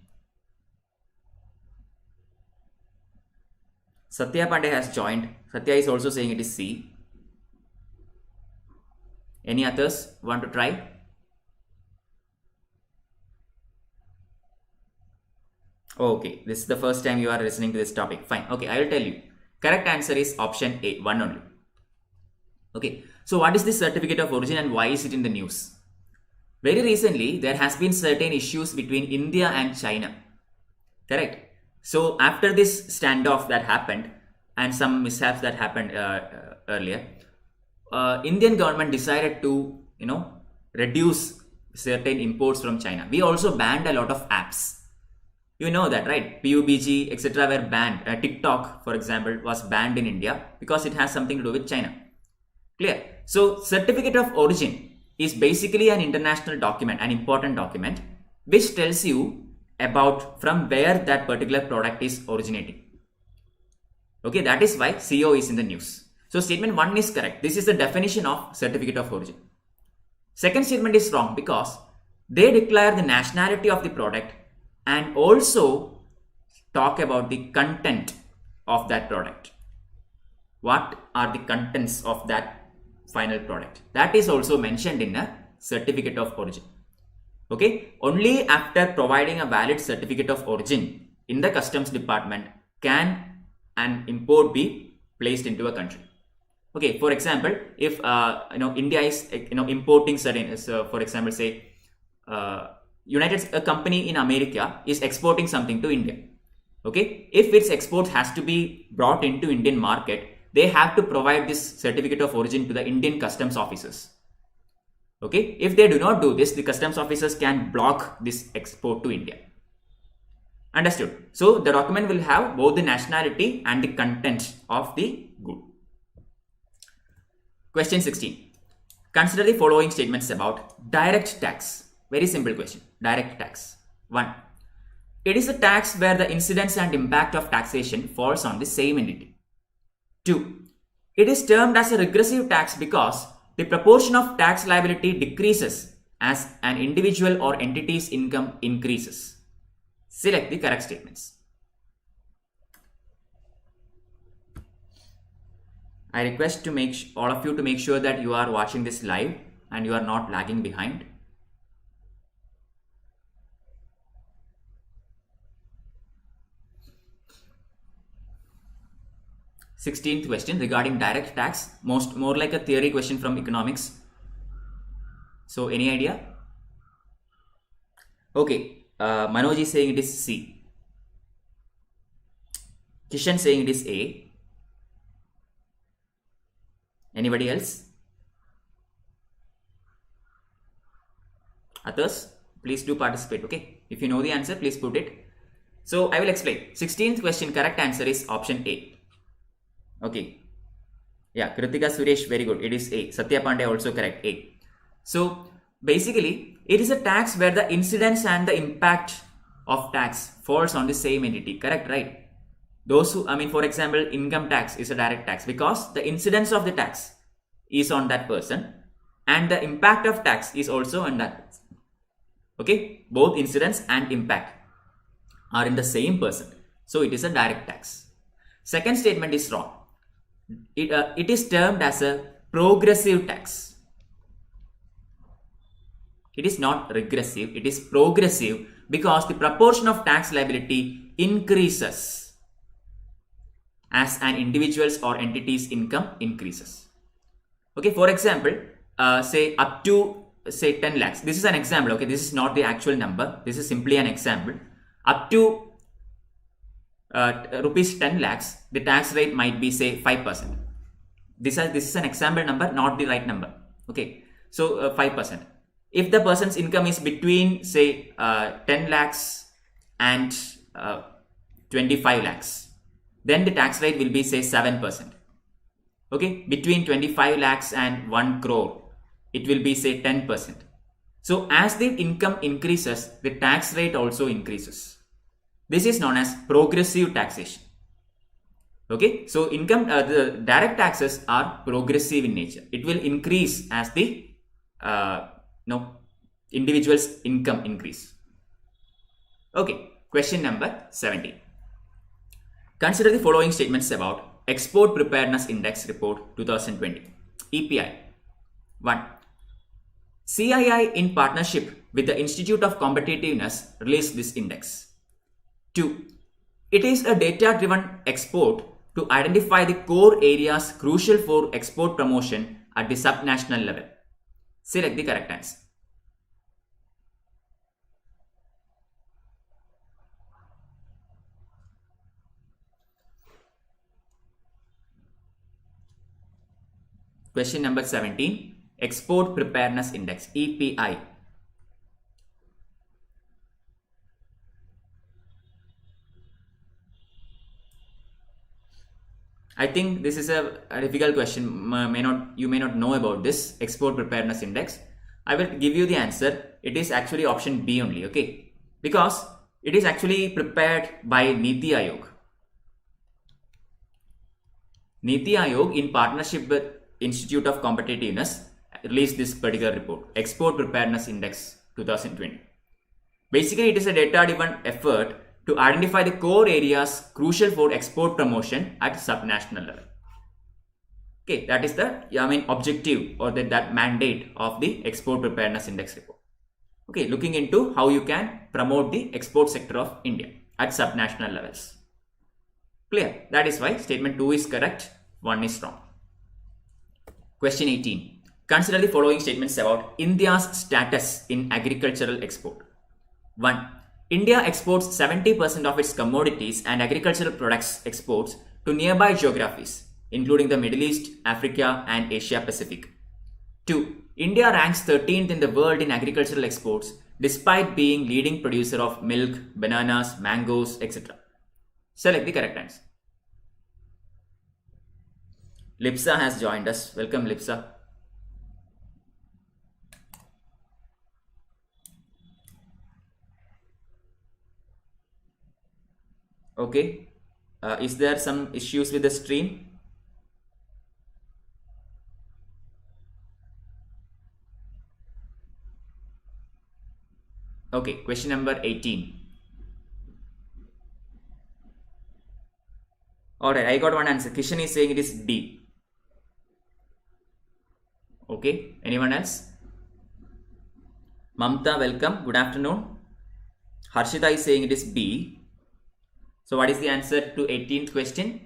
Satya Pandey has joined. Satya is also saying it is C. Any others want to try? Okay, this is the first time you are listening to this topic. Fine. Okay, I will tell you. Correct answer is option A, 1 only. Okay, so what is this Certificate of Origin and why is it in the news? Very recently, there has been certain issues between India and China. Correct. So after this standoff that happened and some mishaps that happened earlier, Indian government decided to, reduce certain imports from China. We also banned a lot of apps. You know that, right? PUBG, etc. were banned. TikTok, for example, was banned in India because it has something to do with China. Clear? So, certificate of origin is basically an international document, an important document, which tells you about from where that particular product is originating. Okay, that is why CO is in the news. So, statement 1 is correct. This is the definition of certificate of origin. Second statement is wrong because they declare the nationality of the product and also talk about the content of that product. What are the contents of that final product? That is also mentioned in a certificate of origin. Okay, only after providing a valid certificate of origin in the customs department can an import be placed into a country. Okay, for example, if India is importing certain, for example, say a company in America is exporting something to India. Okay, if its export has to be brought into Indian market, they have to provide this certificate of origin to the Indian customs officers. Okay, if they do not do this, the customs officers can block this export to India. Understood? So the document will have both the nationality and the content of the good. Question 16. Consider the following statements about direct tax. Very simple question. Direct tax. 1. It is a tax where the incidence and impact of taxation falls on the same entity. 2. It is termed as a regressive tax because the proportion of tax liability decreases as an individual or entity's income increases. Select the correct statements. I request to all of you to make sure that you are watching this live and you are not lagging behind. Sixteenth question regarding direct tax, more like a theory question from economics. So any idea? Okay, Manoj is saying it is C. Kishan saying it is A. Anybody else? Others, please do participate, okay? If you know the answer, please put it. So I will explain. 16th question, correct answer is option A. Okay. Yeah, Kritika Suresh, very good. It is A. Satya Pandey also correct, A. So basically, it is a tax where the incidence and the impact of tax falls on the same entity. Correct, right? Those who, for example, income tax is a direct tax because the incidence of the tax is on that person and the impact of tax is also on that person. Okay, both incidence and impact are in the same person. So it is a direct tax. Second statement is wrong. It is termed as a progressive tax. It is not regressive, it is progressive because the proportion of tax liability increases as an individual's or entity's income increases. Okay, for example, say up to say 10 lakhs. This is an example, okay? This is not the actual number. This is simply an example. Up to rupees 10 lakhs, the tax rate might be say 5%. This is an example number, not the right number. Okay, so 5%. If the person's income is between say 10 lakhs and 25 lakhs, then the tax rate will be say 7%. Okay, between 25 lakhs and 1 crore, it will be say 10%. So as the income increases, the tax rate also increases. This is known as progressive taxation. Okay, so the direct taxes are progressive in nature. It will increase as the individual's income increase. Okay, question number 17. Consider the following statements about Export Preparedness Index Report 2020. EPI. 1. CII in partnership with the Institute of Competitiveness released this index. 2. It is a data-driven export to identify the core areas crucial for export promotion at the subnational level. Select the correct answer. Question number 17. Export Preparedness Index, EPI. I think this is a difficult question. You may not know about this export preparedness index. I will give you the answer. It is actually option B only, okay? Because it is actually prepared by Niti Aayog. Niti Aayog, in partnership with Institute of Competitiveness, released this particular report, Export Preparedness Index 2020. Basically, it is a data-driven effort to identify the core areas crucial for export promotion at subnational level. Okay, that is the objective or that mandate of the Export Preparedness Index report. Okay, looking into how you can promote the export sector of India at subnational levels. Clear? That is why statement 2 is correct, 1 is wrong. Question 18. Consider the following statements about India's status in agricultural export. 1. India exports 70% of its commodities and agricultural products exports to nearby geographies, including the Middle East, Africa, and Asia Pacific. 2. India ranks 13th in the world in agricultural exports despite being leading producer of milk, bananas, mangoes, etc. Select the correct answer. Lipsa has joined us. Welcome, Lipsa. Okay. Is there some issues with the stream? Okay, question number 18. Alright, I got one answer. Kishan is saying it is D. Okay, anyone else? Mamta, welcome. Good afternoon. Harshita is saying it is B. So what is the answer to 18th question?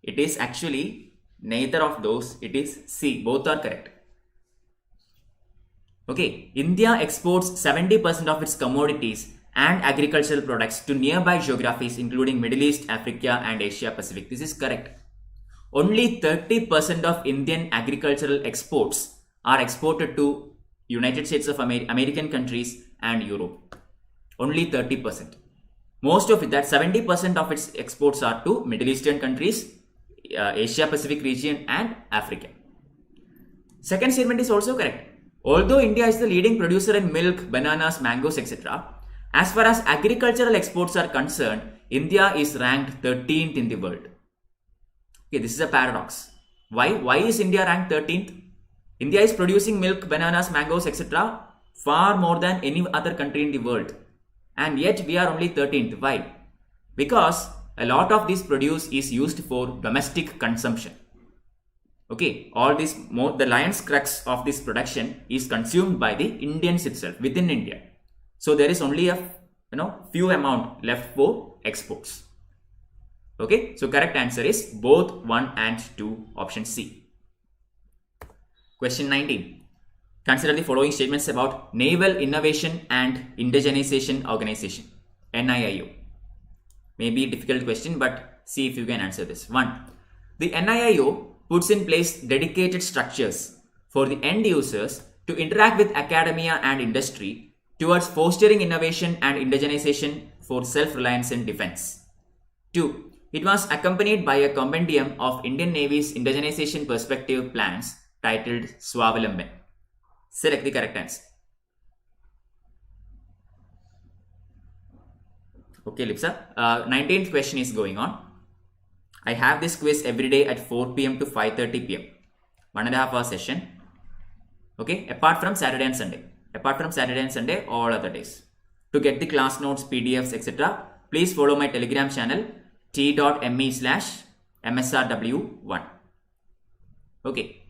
It is actually neither of those. It is C. Both are correct. Okay, India exports 70% of its commodities and agricultural products to nearby geographies including Middle East, Africa, and Asia Pacific. This is correct. Only 30% of Indian agricultural exports are exported to United States of American countries and Europe. Only 30%. Most of it, that 70% of its exports are to Middle Eastern countries, Asia Pacific region, and Africa. Second statement is also correct. Although India is the leading producer in milk, bananas, mangoes, etc., as far as agricultural exports are concerned, India is ranked 13th in the world. Okay, this is a paradox. Why? Why is India ranked 13th? India is producing milk, bananas, mangoes, etc. far more than any other country in the world. And yet we are only 13th. Why? Because a lot of this produce is used for domestic consumption. Okay, all this, the lion's crux of this production is consumed by the Indians itself, within India. So there is only a few amount left for exports. Okay, so correct answer is both 1 and 2, option C. Question 19. Consider the following statements about Naval Innovation and Indigenization Organization, NIIO. Maybe a difficult question, but see if you can answer this. 1. The NIIO puts in place dedicated structures for the end users to interact with academia and industry towards fostering innovation and indigenization for self-reliance in defense. 2. It was accompanied by a compendium of Indian Navy's indigenization perspective plans titled Swavalamban. Select the correct answer. Okay, Lipsa. 19th question is going on. I have this quiz every day at 4 p.m. to 5:30 p.m. 1.5 hour session. Okay, apart from Saturday and Sunday. Apart from Saturday and Sunday, all other days. To get the class notes, PDFs, etc., please follow my Telegram channel t.me/msrw1. Okay.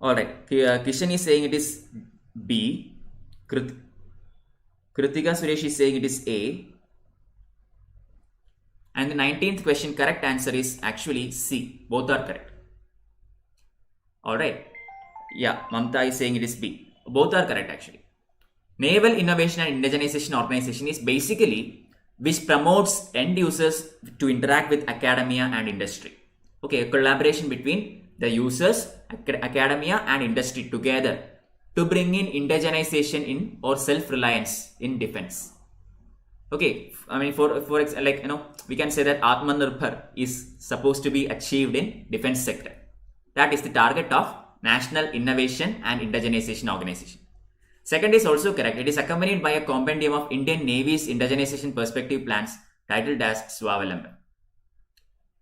Alright, Kishan is saying it is B. Kritika Suresh is saying it is A. And the 19th question, correct answer is actually C. Both are correct. Alright. Yeah, Mamta is saying it is B. Both are correct actually. Naval Innovation and Indigenization Organization is basically which promotes end users to interact with academia and industry. Okay, a collaboration between the users, academia and industry together to bring in indigenization in or self-reliance in defense. Okay, I mean for like we can say that Atmanirbhar is supposed to be achieved in defense sector. That is the target of National Innovation and Indigenization Organization. Second is also correct. It is accompanied by a compendium of Indian Navy's indigenization perspective plans titled as Swavalamban.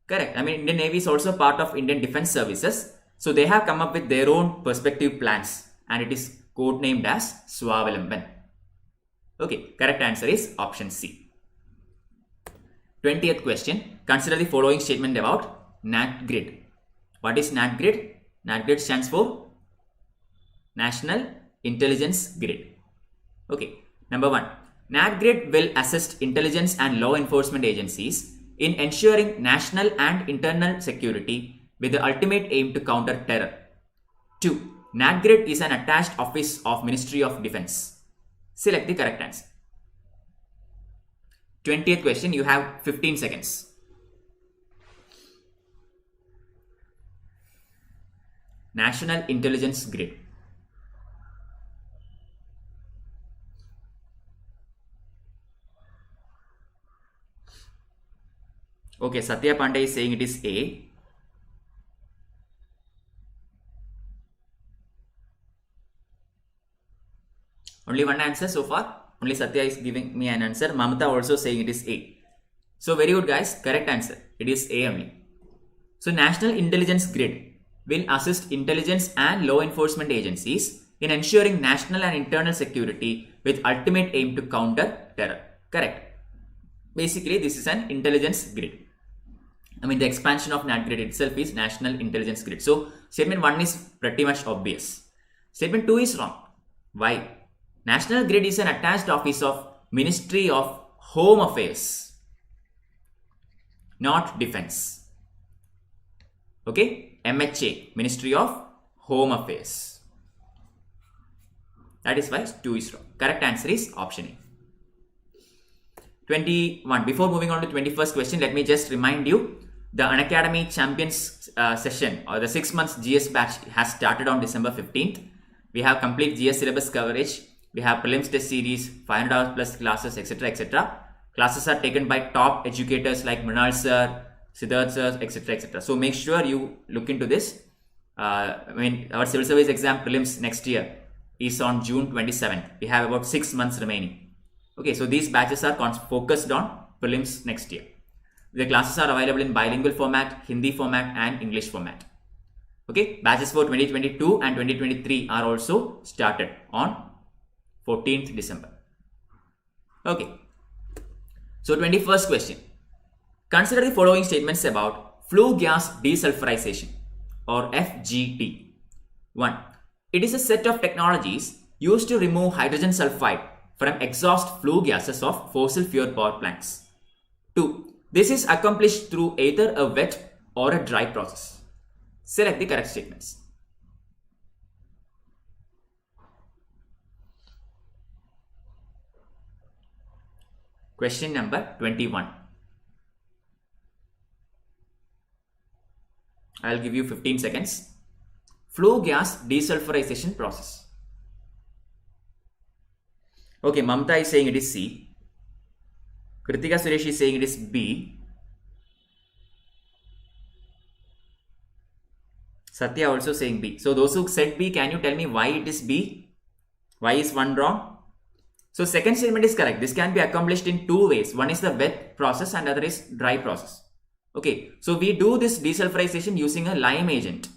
Correct. I mean Indian Navy is also part of Indian Defense Services. So they have come up with their own perspective plans and it is codenamed as Swavalamban. Okay, correct answer is option C. 20th question. Consider the following statement about NAT grid. What is NAT grid? NAT grid stands for National Intelligence Grid. Okay, number 1. NAT grid will assist intelligence and law enforcement agencies in ensuring national and internal security with the ultimate aim to counter terror. 2. NAT grid is an attached office of Ministry of Defense. Select the correct answer. 20th question, you have 15 seconds. National Intelligence Grid. Okay, Satya Pandey is saying it is A. Only one answer so far. Only Satya is giving me an answer. Mamata also saying it is A. So very good guys. Correct answer. It is A only. So National Intelligence Grid will assist intelligence and law enforcement agencies in ensuring national and internal security with ultimate aim to counter terror. Correct. Basically this is an intelligence grid. I mean the expansion of NAT grid itself is National Intelligence Grid. So statement 1 is pretty much obvious. Statement 2 is wrong. Why? National Grid is an attached office of Ministry of Home Affairs, not Defense. Okay, MHA, Ministry of Home Affairs. That is why 2 is wrong. Correct answer is option A. 21. Before moving on to 21st question, let me just remind you the Unacademy Champions session or the 6 months GS batch has started on December 15th. We have complete GS syllabus coverage. We have prelims test series, 500 hours plus classes, etc. etc. Classes are taken by top educators like Mrinal sir, Siddharth sir, etc. etc. So make sure you look into this. Our civil service exam prelims next year is on June 27th. We have about 6 months remaining. Okay, so these batches are focused on prelims next year. The classes are available in bilingual format, Hindi format and English format. Okay, batches for 2022 and 2023 are also started on 14th December. Okay, so 21st question. Consider the following statements about flue gas desulfurization or FGD. 1. It is a set of technologies used to remove hydrogen sulfide from exhaust flue gases of fossil fuel power plants. 2. This is accomplished through either a wet or a dry process. Select the correct statements. Question number 21. I'll give you 15 seconds. Flue gas desulfurization process. Okay, Mamta is saying it is C. Kritika Suresh is saying it is B. Satya also saying B. So those who said B, can you tell me why it is B? Why is one wrong? So second statement is correct. This can be accomplished in 2 ways. One is the wet process and other is dry process. Okay, so we do this desulfurization using a lime agent.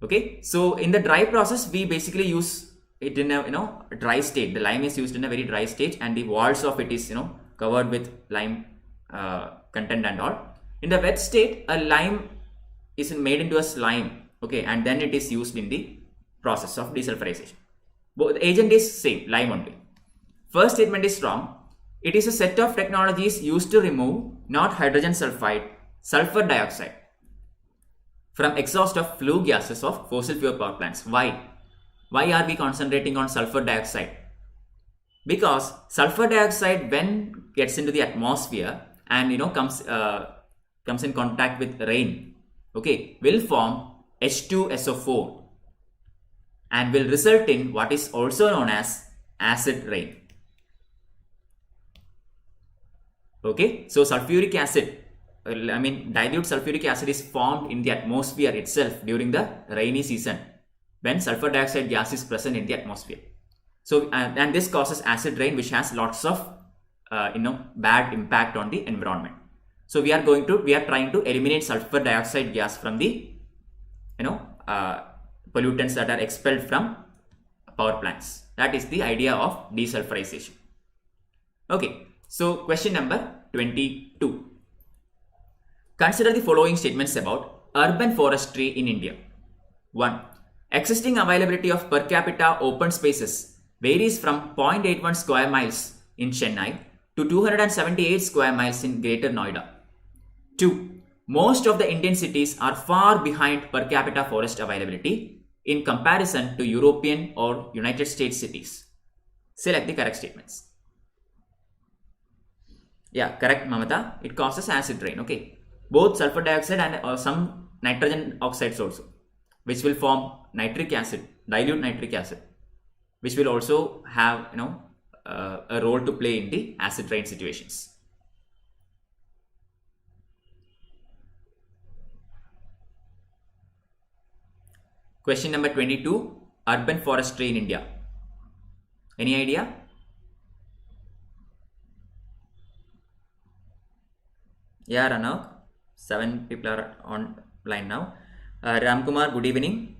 Okay, so in the dry process, we basically use it in a dry state. The lime is used in a very dry state and the walls of it is covered with lime content and all. In the wet state, a lime is made into a slime. Okay, and then it is used in the process of desulfurization. Both the agent is same, lime only. First statement is wrong. It is a set of technologies used to remove not hydrogen sulfide, sulfur dioxide from exhaust of flue gases of fossil fuel power plants. Why? Why are we concentrating on sulfur dioxide? Because sulfur dioxide, when gets into the atmosphere and comes in contact with rain, okay, will form H2SO4 and will result in what is also known as acid rain. Okay, so sulfuric acid, dilute sulfuric acid is formed in the atmosphere itself during the rainy season when sulfur dioxide gas is present in the atmosphere. So, and this causes acid rain, which has lots of bad impact on the environment. So we are trying to eliminate sulfur dioxide gas from the pollutants that are expelled from power plants. That is the idea of desulfurization. Okay, so question number 22. Consider the following statements about urban forestry in India. 1. Existing availability of per capita open spaces varies from 0.81 square miles in Chennai to 278 square miles in Greater Noida. 2. Most of the Indian cities are far behind per capita forest availability in comparison to European or United States cities. Select the correct statements. Yeah, correct, Mamata. It causes acid rain. Okay. Both sulfur dioxide and some nitrogen oxides also, which will form nitric acid, dilute nitric acid, which will also have a role to play in the acid rain situations. Question number 22. Urban forestry in India. Any idea? Yeah, Ranav. 7 people are online now. Ramkumar, good evening.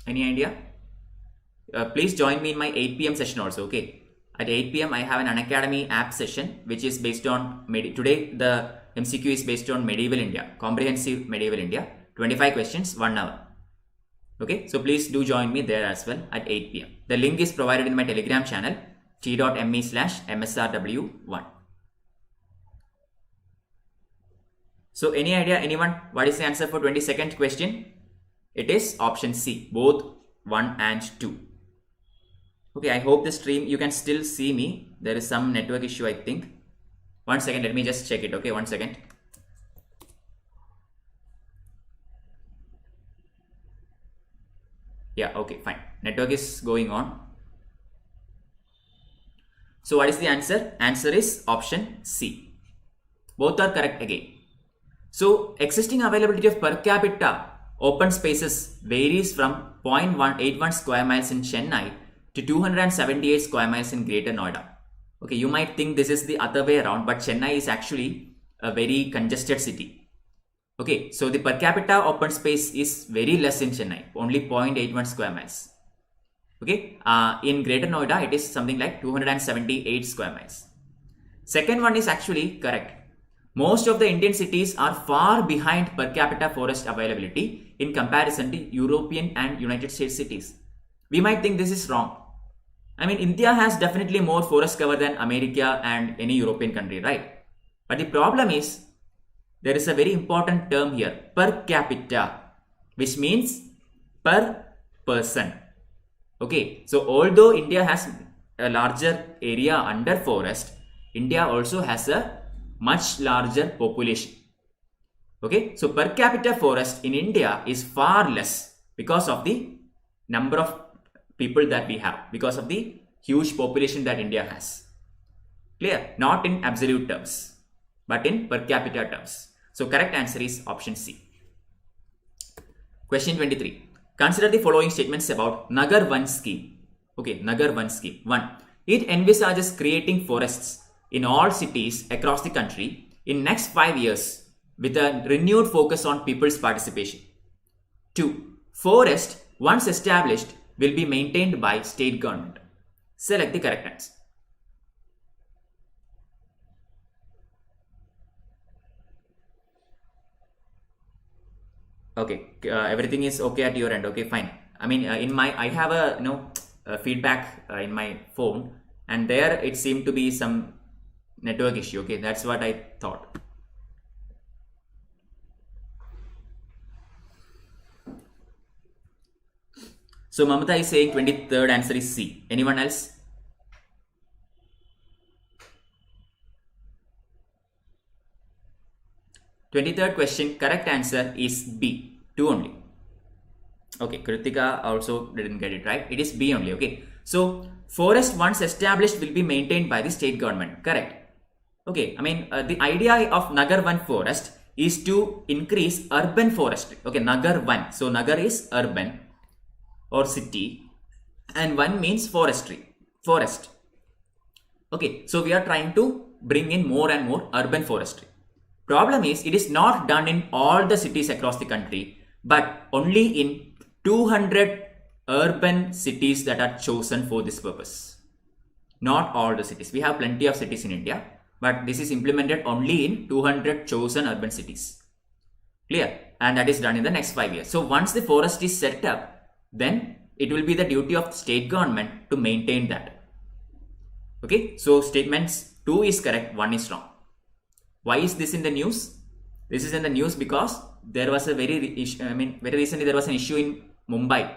Any idea? Please join me in my 8 p.m. session also, okay? At 8 p.m. I have an Unacademy app session which is based on, today the MCQ is based on medieval India, comprehensive medieval India, 25 questions, 1 hour. Okay, so please do join me there as well at 8 p.m. The link is provided in my Telegram channel, t.me/msrw1. So any idea, anyone, what is the answer for 22nd question? It is option C, both 1 and 2. Okay, I hope the stream, you can still see me. There is some network issue, I think. 1 second, let me just check it. Okay, 1 second. Yeah, okay, fine. Network is going on. So what is the answer? Answer is option C. Both are correct again. So existing availability of per capita open spaces varies from 0.181 square miles in Chennai to 278 square miles in Greater Noida. Okay, you might think this is the other way around, but Chennai is actually a very congested city. Okay, so the per capita open space is very less in Chennai, only 0.81 square miles. Okay, in Greater Noida, it is something like 278 square miles. Second one is actually correct. Most of the Indian cities are far behind per capita forest availability in comparison to European and United States cities. We might think this is wrong. India has definitely more forest cover than America and any European country, right? But the problem is, there is a very important term here, per capita, which means per person. Okay, so although India has a larger area under forest, India also has a much larger population. Okay, so per capita forest in India is far less because of the number of people that we have, because of the huge population that India has. Clear? Not in absolute terms, but in per capita terms. So correct answer is option C. Question 23. Consider the following statements about Nagar Van scheme. Okay, Nagar Van scheme. 1. It envisages creating forests in all cities across the country in next 5 years with a renewed focus on people's participation. 2. Forest, once established, will be maintained by state government. Select the correct answer. Okay, everything is okay at your end. Okay, fine. I have a feedback in my phone, and there it seemed to be some network issue. Okay, that's what I thought. So Mamata is saying 23rd answer is C. Anyone else? _23rd question, correct answer is B. 2 only. Okay, Kritika also didn't get it right. It is B only. Okay, so forest once established will be maintained by the state government. Correct. Okay, I mean the idea of Nagar Van forest is to increase urban forestry. Okay, Nagar Van. So Nagar is urban or city, and Van means forestry, forest. Okay, so we are trying to bring in more and more urban forestry. Problem is, it is not done in all the cities across the country, but only in 200 urban cities that are chosen for this purpose. Not all the cities. We have plenty of cities in India, but this is implemented only in 200 chosen urban cities. Clear? And that is done in the next 5 years. So once the forest is set up, then it will be the duty of the state government to maintain that. Okay, so statements 2 is correct, 1 is wrong. Why is this in the news? This is in the news because there was a very recently there was an issue in Mumbai.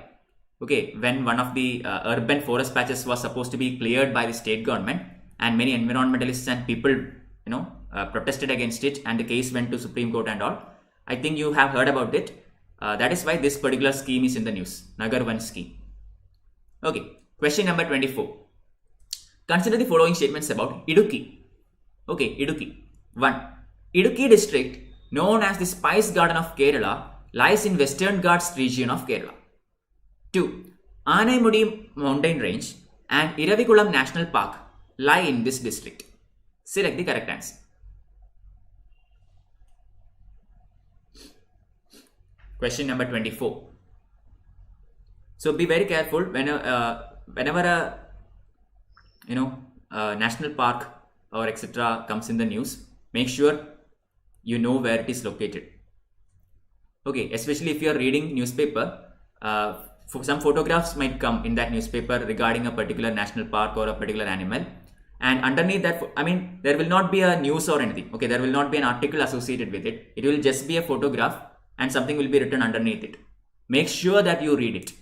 Okay, when one of the urban forest patches was supposed to be cleared by the state government, and many environmentalists and people, protested against it, and the case went to Supreme Court and all. I think you have heard about it. That is why this particular scheme is in the news, Nagar Van scheme. Okay, question number 24. Consider the following statements about Idukki. Okay, Idukki. 1. Idukki district, known as the Spice Garden of Kerala, lies in Western Ghats region of Kerala. 2. Anamudi mountain range and Iravikulam National Park lie in this district. Select the correct answer. Question number 24. So be very careful whenever a national park or etc. comes in the news. Make sure you know where it is located. Okay, especially if you are reading newspaper, some photographs might come in that newspaper regarding a particular national park or a particular animal, and underneath that, there will not be a news or anything. Okay, there will not be an article associated with it. It will just be a photograph and something will be written underneath it. Make sure that you read it.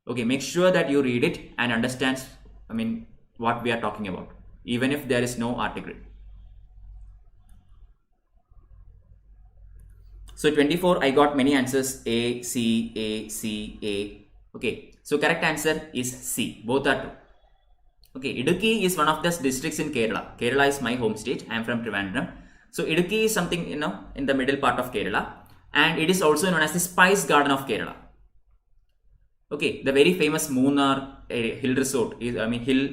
Okay, make sure that you read it and understand what we are talking about, even if there is no article. So 24, I got many answers, A, C, A, C, A. Okay, so correct answer is C. Both are true. Okay, Idukki is one of the districts in Kerala. Kerala is my home state. I am from Trivandrum. So Idukki is something, in the middle part of Kerala. And it is also known as the Spice Garden of Kerala. Okay, the very famous Munnar hill resort hill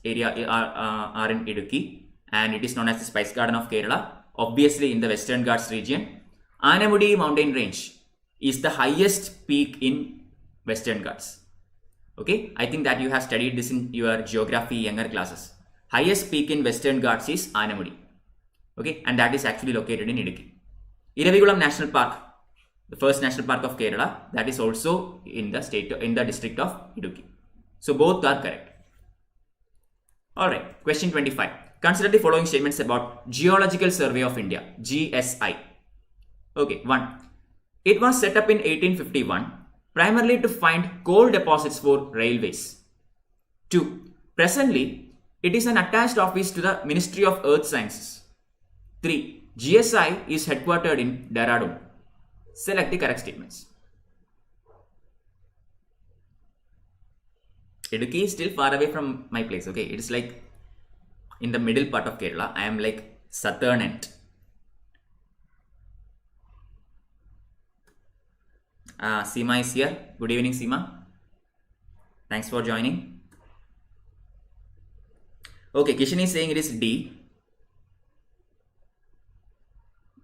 area are in Idukki. And it is known as the Spice Garden of Kerala. Obviously in the Western Ghats region. Anamudi mountain range is the highest peak in Western Ghats. Okay, I think that you have studied this in your geography younger classes. Highest peak in Western Ghats is Anamudi. Okay, and that is actually located in Idukki. Iravikulam National Park, the first national park of Kerala, that is also in the district of Idukki. So both are correct. Alright, question 25. Consider the following statements about Geological Survey of India, GSI. Okay, 1. It was set up in 1851 primarily to find coal deposits for railways. 2. Presently, it is an attached office to the Ministry of Earth Sciences. 3. GSI is headquartered in Dehradun. Select the correct statements. Idukki is still far away from my place. Okay, it is like in the middle part of Kerala. I am like southern end. Seema is here. Good evening, Seema. Thanks for joining. Okay, Kishan is saying it is D.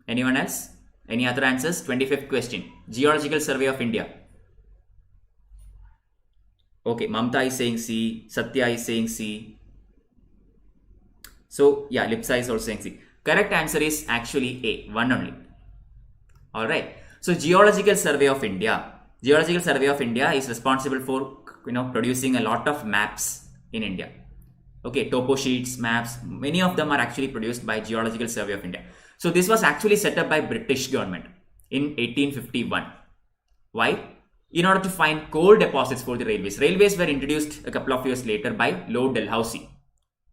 Anyone else? Any other answers? 25th question. Geological Survey of India. Okay, Mamta is saying C. Satya is saying C. So, yeah, Lipsa is also saying C. Correct answer is actually A. One only. Alright. So Geological Survey of India. Geological Survey of India is responsible for producing a lot of maps in India. Okay, topo sheets, maps, many of them are actually produced by Geological Survey of India. So this was actually set up by British government in 1851. Why? In order to find coal deposits for the railways. Railways were introduced a couple of years later by Lord Dalhousie.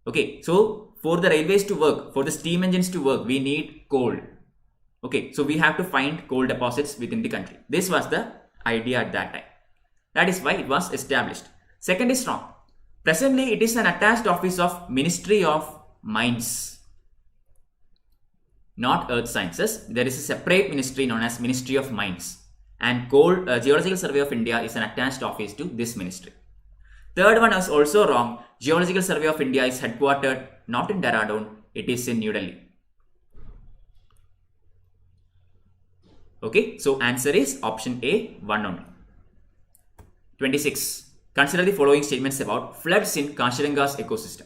Okay, so for the railways to work, for the steam engines to work, we need coal. Okay, so we have to find coal deposits within the country. This was the idea at that time. That is why it was established. Second is wrong. Presently, it is an attached office of Ministry of Mines, not Earth Sciences. There is a separate ministry known as Ministry of Mines, and Geological Survey of India is an attached office to this ministry. Third one is also wrong. Geological Survey of India is headquartered not in Dehradun, it is in New Delhi. Okay, so answer is option A, 1 only. 26. Consider the following statements about floods in Kashiranga's ecosystem.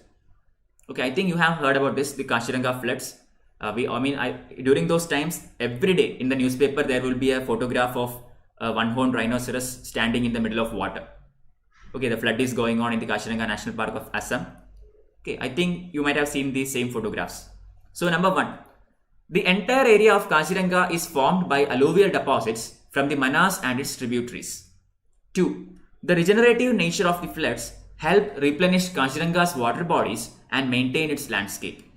Okay, I think you have heard about this, the Kashiranga floods. During those times, every day in the newspaper there will be a photograph of a one-horned rhinoceros standing in the middle of water. Okay, the flood is going on in the Kashiranga National Park of Assam. Okay, I think you might have seen these same photographs. So number 1, the entire area of Kashiranga is formed by alluvial deposits from the Manas and its tributaries. 2. The regenerative nature of the floods help replenish Kashiranga's water bodies and maintain its landscape.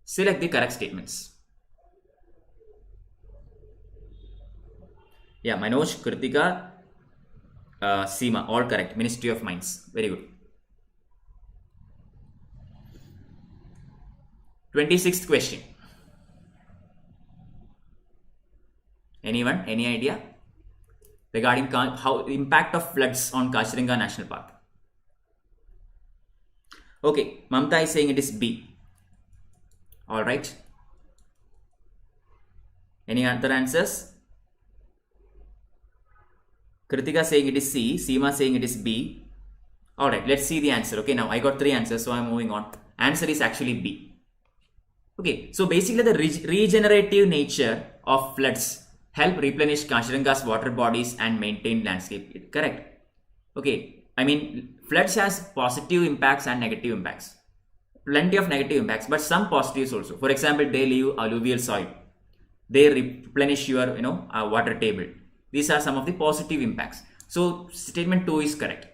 Select the correct statements. Yeah, Manoj, Kritika, Seema, all correct. Ministry of Mines. Very good. 26th question. Anyone? Any idea? Regarding how the impact of floods on Kashiranga National Park. Okay, Mamta is saying it is B. Alright. Any other answers? Kritika saying it is C. Seema saying it is B. Alright, let's see the answer. Okay, now I got 3 answers, so I'm moving on. Answer is actually B. Okay, so basically the regenerative nature of floods help replenish Kashiranga's water bodies and maintain landscape. Correct. Okay, I mean floods has positive impacts and negative impacts. Plenty of negative impacts, but some positives also. For example, they leave alluvial soil. They replenish your water table. These are some of the positive impacts. So statement 2 is correct.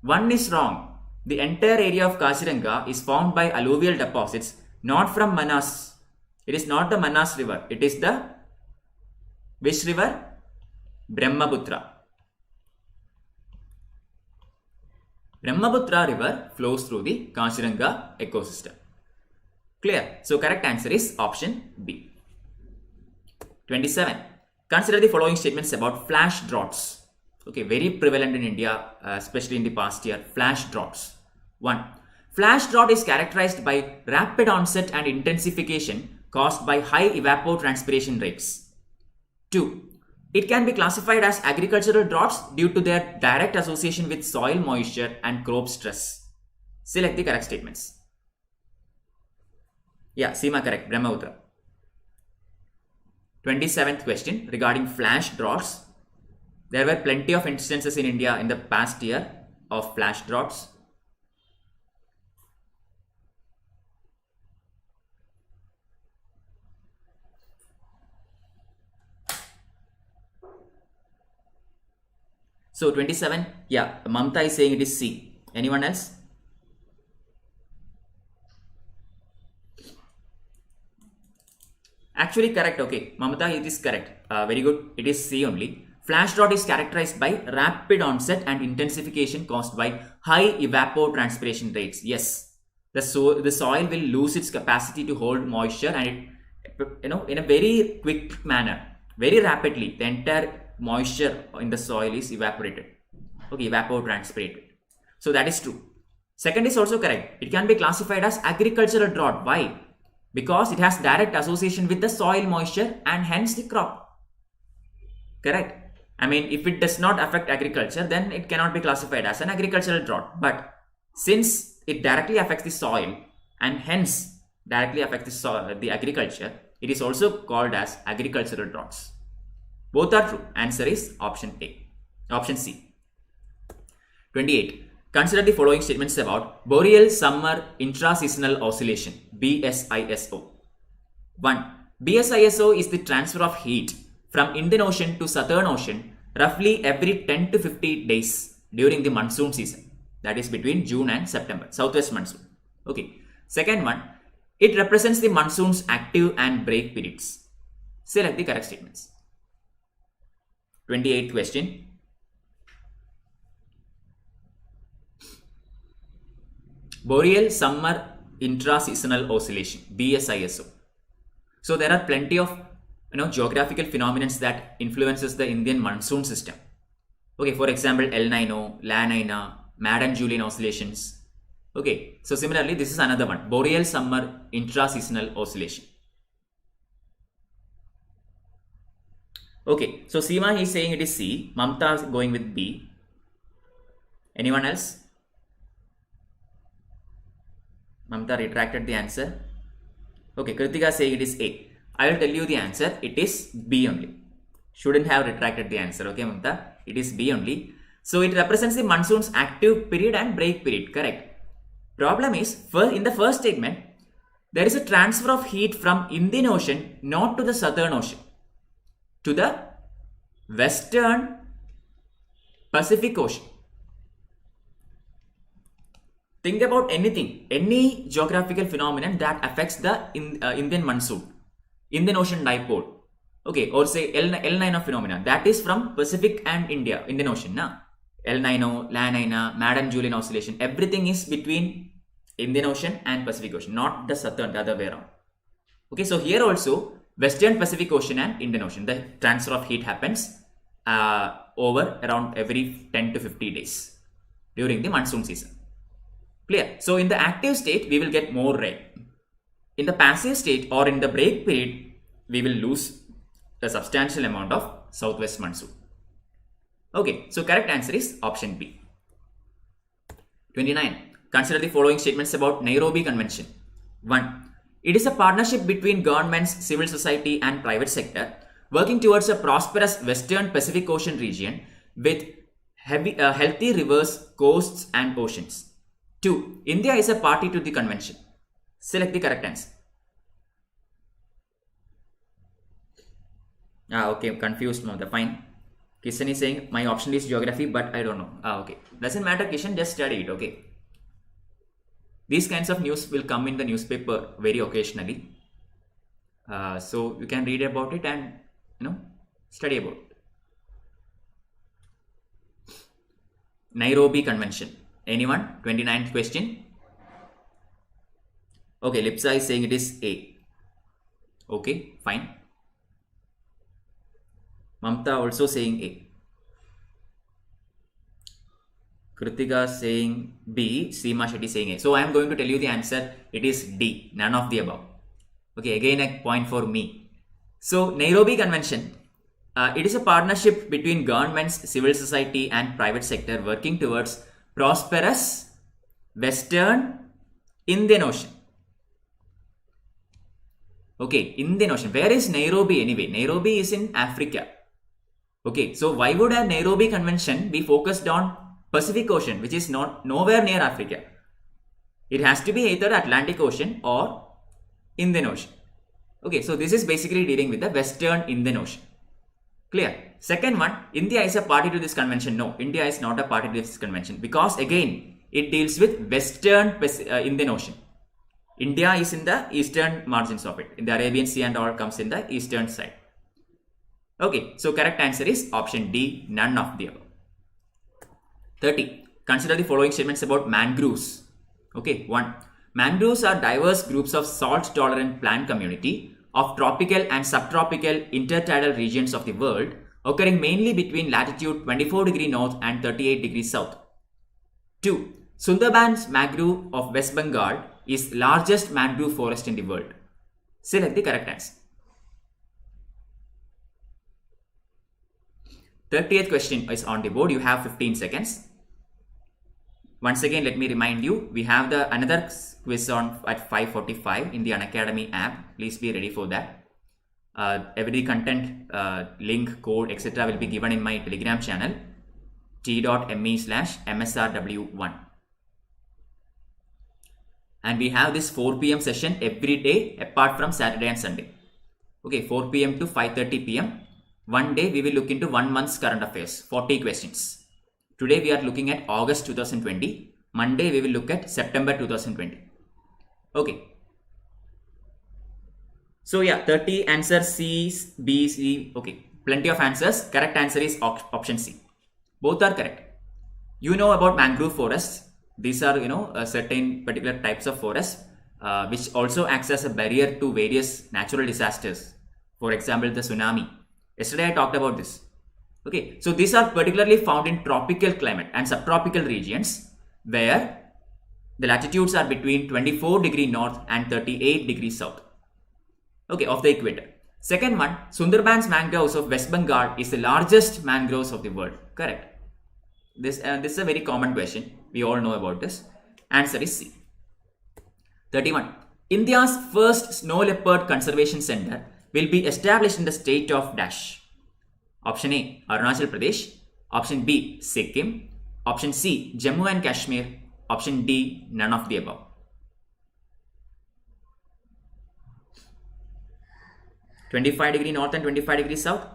1 is wrong. The entire area of Kashiranga is formed by alluvial deposits, not from Manas. It is not the Manas river. It is the which river? Brahmaputra. Brahmaputra river flows through the Kashiranga ecosystem. Clear? So correct answer is option B. 27. Consider the following statements about flash droughts. Okay, very prevalent in India, especially in the past year. Flash droughts. 1. Flash drought is characterized by rapid onset and intensification caused by high evapotranspiration rates. 2. It can be classified as agricultural droughts due to their direct association with soil moisture and crop stress. Select the correct statements. Yeah, Seema correct. Brahmaputra. 27th question regarding flash droughts. There were plenty of instances in India in the past year of flash droughts. So 27, yeah, Mamta is saying it is C. Anyone else? Actually correct, okay. Mamta, it is correct. Very good. It is C only. Flash drought is characterized by rapid onset and intensification caused by high evapotranspiration rates. Yes, the soil will lose its capacity to hold moisture, and it, in a very quick manner, very rapidly, the entire moisture in the soil is evaporated. Okay, evapotranspirated. So that is true. Second is also correct. It can be classified as agricultural drought. Why? Because it has direct association with the soil moisture and hence the crop. Correct. I mean, if it does not affect agriculture, then it cannot be classified as an agricultural drought. But since it directly affects the soil and hence directly affects the agriculture, it is also called as agricultural droughts. Both are true. Answer is option A. Option C. 28. Consider the following statements about boreal summer intraseasonal oscillation, BSISO. 1. BSISO is the transfer of heat from Indian Ocean to Southern Ocean roughly every 10 to 50 days during the monsoon season. That is between June and September, southwest monsoon. Okay. Second one, it represents the monsoon's active and break periods. Select the correct statements. 28th question. Boreal Summer Intra-Seasonal Oscillation, BSISO. So there are plenty of geographical phenomena that influences the Indian monsoon system. Okay, for example, El Nino, La Nina, Madden-Julian oscillations. Okay, so similarly, this is another one, Boreal Summer Intra-Seasonal Oscillation. Okay, so Seema is saying it is C, Mamta is going with B. Anyone else? Mamta retracted the answer. Okay, Kritika saying it is A. I will tell you the answer. It is B only. Shouldn't have retracted the answer. Okay, Mamta. It is B only. So it represents the monsoon's active period and break period. Correct. Problem is, in the first statement, there is a transfer of heat from Indian Ocean, not to the Southern Ocean, to the Western Pacific Ocean. Think about anything, any geographical phenomenon that affects the Indian monsoon, Indian Ocean dipole. Okay, or say El Nino phenomena, that is from Pacific and Indian Ocean. El Nino, La Nina, Madden-Julian oscillation, everything is between Indian Ocean and Pacific Ocean, not the southern, the other way around. Okay, so here also, Western Pacific Ocean and Indian Ocean, the transfer of heat happens over around every 10 to 50 days during the monsoon season. Clear? So in the active state, we will get more rain. In the passive state or in the break period, we will lose a substantial amount of southwest monsoon. Okay, so correct answer is option B. 29. Consider the following statements about Nairobi Convention. 1. It is a partnership between governments, civil society and private sector working towards a prosperous Western Pacific Ocean region with healthy rivers, coasts and oceans. 2. India is a party to the convention. Select the correct answer. Okay, confused Mother. Fine. Kishan is saying my option is geography, but I don't know. Okay. Doesn't matter, Kishan, just study it, okay? These kinds of news will come in the newspaper very occasionally. So you can read about it and study about it. Nairobi Convention. Anyone? 29th question. Okay, Lipsa is saying it is A. Okay, fine. Mamta also saying A. Kritika saying B. Seema Shetty saying A. So I am going to tell you the answer. It is D. None of the above. Okay, again a point for me. So Nairobi Convention. It is a partnership between governments, civil society and private sector working towards prosperous Western Indian Ocean. Okay, Indian Ocean. Where is Nairobi anyway? Nairobi is in Africa. Okay, so why would a Nairobi Convention be focused on Pacific Ocean, which is nowhere near Africa? It has to be either Atlantic Ocean or Indian Ocean. Okay, so this is basically dealing with the Western Indian Ocean. Clear? Second one, India is a party to this convention. No, India is not a party to this convention because again, it deals with Western Indian Ocean. India is in the eastern margins of it. In the Arabian Sea and all comes in the eastern side. Okay, so correct answer is option D, none of the above. 30. Consider the following statements about mangroves. Okay, 1. Mangroves are diverse groups of salt-tolerant plant community of tropical and subtropical intertidal regions of the world occurring mainly between latitude 24 degree north and 38 degrees south. 2. Sundarbans mangrove of West Bengal is largest mangrove forest in the world. Select the correct answer. 30th question is on the board. You have 15 seconds. Once again, let me remind you, we have another quiz on at 5:45 in the Unacademy app. Please be ready for that. Every content, link, code, etc. will be given in my Telegram channel t.me/msrw1. And we have this 4 p.m. session every day apart from Saturday and Sunday. Okay, 4 p.m. to 5:30 p.m. One day we will look into 1 month's current affairs, 40 questions. Today we are looking at August 2020. Monday we will look at September 2020. Okay. So yeah, 30 answer C, B, C. Okay, plenty of answers. Correct answer is option C. Both are correct. You know about mangrove forests. These are, certain particular types of forests which also acts as a barrier to various natural disasters. For example, the tsunami. Yesterday I talked about this. Okay, so these are particularly found in tropical climate and subtropical regions where the latitudes are between 24 degree north and 38 degrees south. Okay, of the equator. Second one, Sundarbans mangroves of West Bengal is the largest mangroves of the world. Correct. This is a very common question. We all know about this. Answer is C. 31. India's first snow leopard conservation center will be established in the state of dash. Option A, Arunachal Pradesh. Option B, Sikkim. Option C, Jammu and Kashmir. Option D, none of the above. 25 degree north and 25 degree south.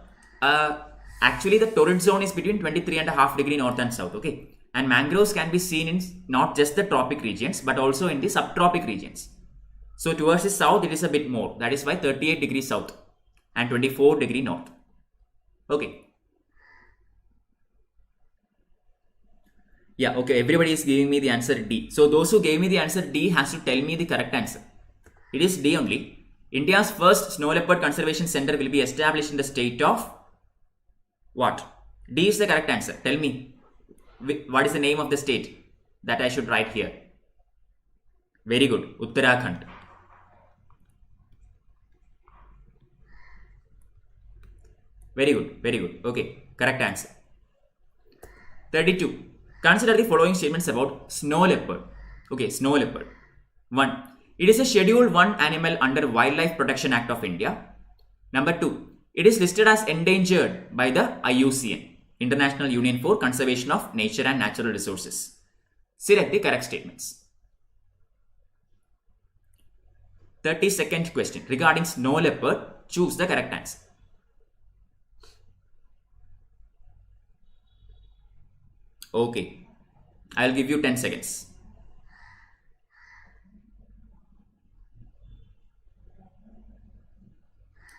Actually, the torrid zone is between 23.5 degree north and south. Okay, and mangroves can be seen in not just the tropic regions but also in the subtropic regions. So towards the south, it is a bit more. That is why 38 degrees south and 24 degree north. Okay. Yeah, okay, everybody is giving me the answer D. So those who gave me the answer D has to tell me the correct answer. It is D only. India's first snow leopard conservation center will be established in the state of what? D is the correct answer. Tell me, what is the name of the state that I should write here? Very good. Uttarakhand. Very good. Very good. Okay. Correct answer. 32. Consider the following statements about snow leopard. Okay. Snow leopard. 1. It is a Schedule 1 animal under Wildlife Protection Act of India. Number 2. It is listed as endangered by the IUCN, International Union for Conservation of Nature and Natural Resources. Select the correct statements. 32nd question. Regarding snow leopard, choose the correct answer. Okay. I'll give you 10 seconds.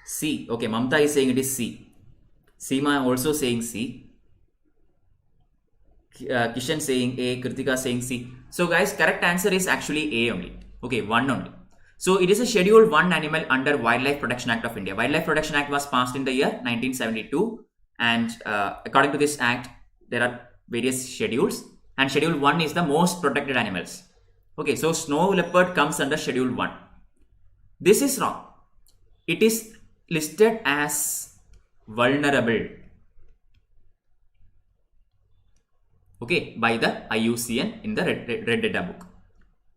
C. Okay, Mamta is saying it is C. Seema also saying C. Kishan saying A. Kritika saying C. So guys, correct answer is actually A only. Okay, 1 only. So it is a Schedule 1 animal under Wildlife Protection Act of India. Wildlife Protection Act was passed in the year 1972, and according to this act, there are various schedules, and Schedule 1 is the most protected animals. Okay, so snow leopard comes under Schedule 1. This is wrong. It is listed as vulnerable, okay, by the IUCN in the Red Data book.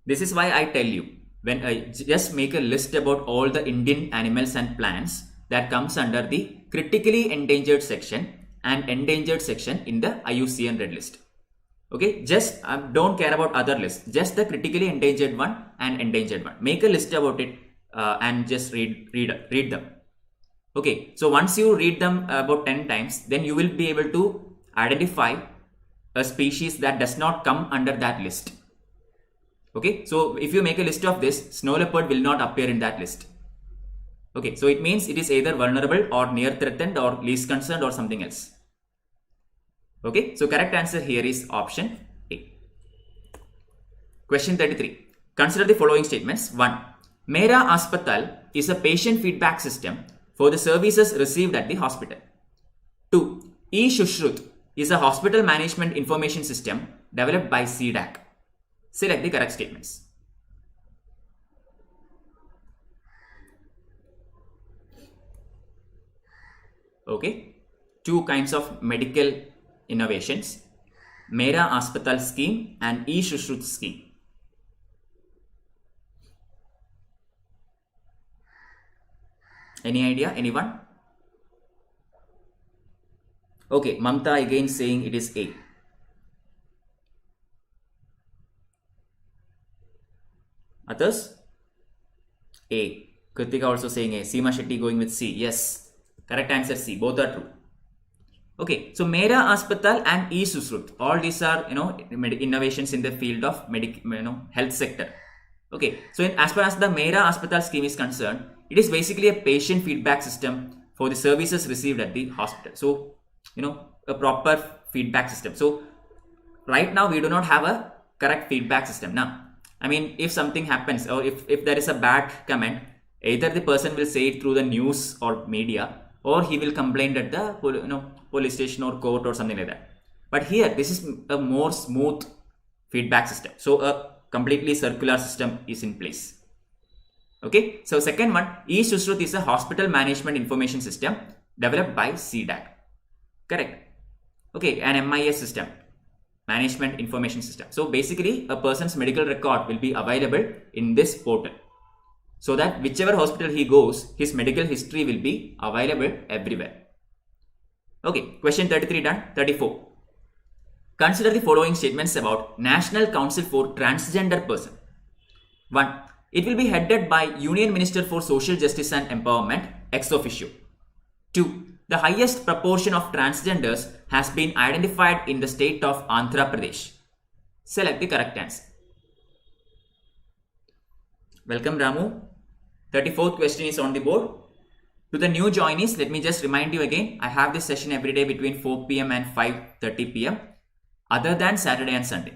This is why I tell you, when I just make a list about all the Indian animals and plants, that comes under the critically endangered section and endangered section in the IUCN Red List. Okay, just don't care about other lists, just the critically endangered one and endangered one. Make a list about it and just read them. Okay, so once you read them about 10 times, then you will be able to identify a species that does not come under that list. Okay, so if you make a list of this, snow leopard will not appear in that list. Okay, so it means it is either vulnerable or near threatened or least concerned or something else. Okay, so correct answer here is option A. Question 33. Consider the following statements. 1. Mera Aspatal is a patient feedback system for the services received at the hospital. 2. E-Shushrut is a hospital management information system developed by CDAC. Select the correct statements. Okay, 2 kinds of medical innovations, Mera Aspatal scheme and E-Shushrut scheme. Any idea? Anyone? Okay, Mamta again saying it is A. Others? A. Kritika also saying A. Seema Shetty going with C. Yes. Correct answer C. Both are true. Okay, so Mera Aspatal and E-Shushrut, all these are innovations in the field of health sector. Okay, so as far as the Mera Aspatal scheme is concerned, it is basically a patient feedback system for the services received at the hospital. So a proper feedback system. So right now we do not have a correct feedback system. Now, I mean, if something happens or if there is a bad comment, either the person will say it through the news or media, or he will complain at the police station or court or something like that. But here, this is a more smooth feedback system. So a completely circular system is in place. Okay. So second one, e-Sushrut is a hospital management information system developed by CDAC. Correct. Okay. An MIS system, management information system. So basically, a person's medical record will be available in this portal, so that whichever hospital he goes, his medical history will be available everywhere. Okay, question 33 done. 34. Consider the following statements about National Council for Transgender Person. 1. It will be headed by Union Minister for Social Justice and Empowerment, ex officio. 2. The highest proportion of transgenders has been identified in the state of Andhra Pradesh. Select the correct answer. Welcome, Ramu. 34th question is on the board. To the new joinees, let me just remind you again, I have this session every day between 4 p.m. and 5:30 p.m. other than Saturday and Sunday.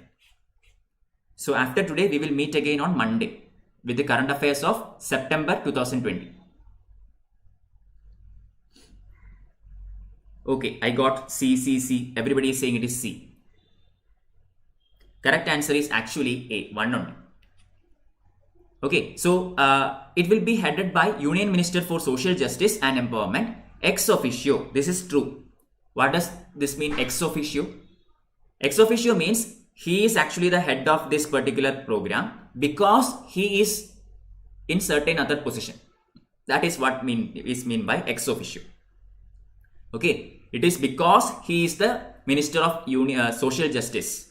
So after today, we will meet again on Monday with the current affairs of September 2020. Okay, I got C. Everybody is saying it is C. Correct answer is actually A, 1 only. Okay, so it will be headed by Union Minister for Social Justice and Empowerment, ex officio. This is true. What does this mean, ex officio? Ex officio means he is actually the head of this particular program because he is in certain other position. That is what is mean by ex officio. Okay, it is because he is the Minister of Social Justice.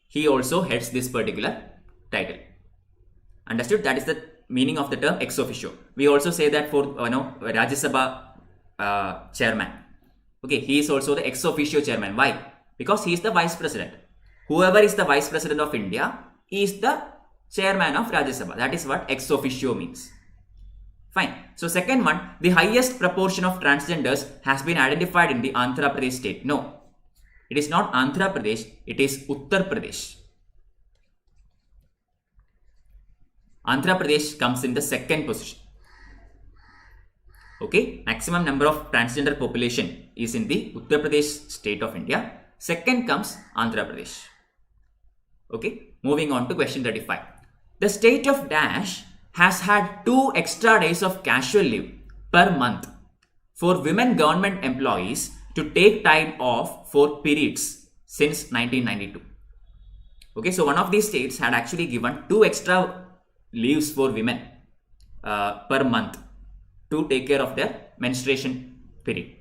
He also heads this particular title. Understood? That is the meaning of the term ex officio. We also say that for Rajya Sabha chairman. Okay, he is also the ex officio chairman. Why? Because he is the vice president. Whoever is the vice president of India is the chairman of Rajya Sabha. That is what ex officio means. Fine. So second one, the highest proportion of transgenders has been identified in the Andhra Pradesh state. No, it is not Andhra Pradesh. It is Uttar Pradesh. Andhra Pradesh comes in the second position. Okay, maximum number of transgender population is in the Uttar Pradesh state of India. Second comes Andhra Pradesh. Okay, moving on to question 35. The state of Dash has had 2 extra days of casual leave per month for women government employees to take time off for periods since 1992. Okay, so one of these states had actually given 2 extra leaves for women per month to take care of their menstruation period.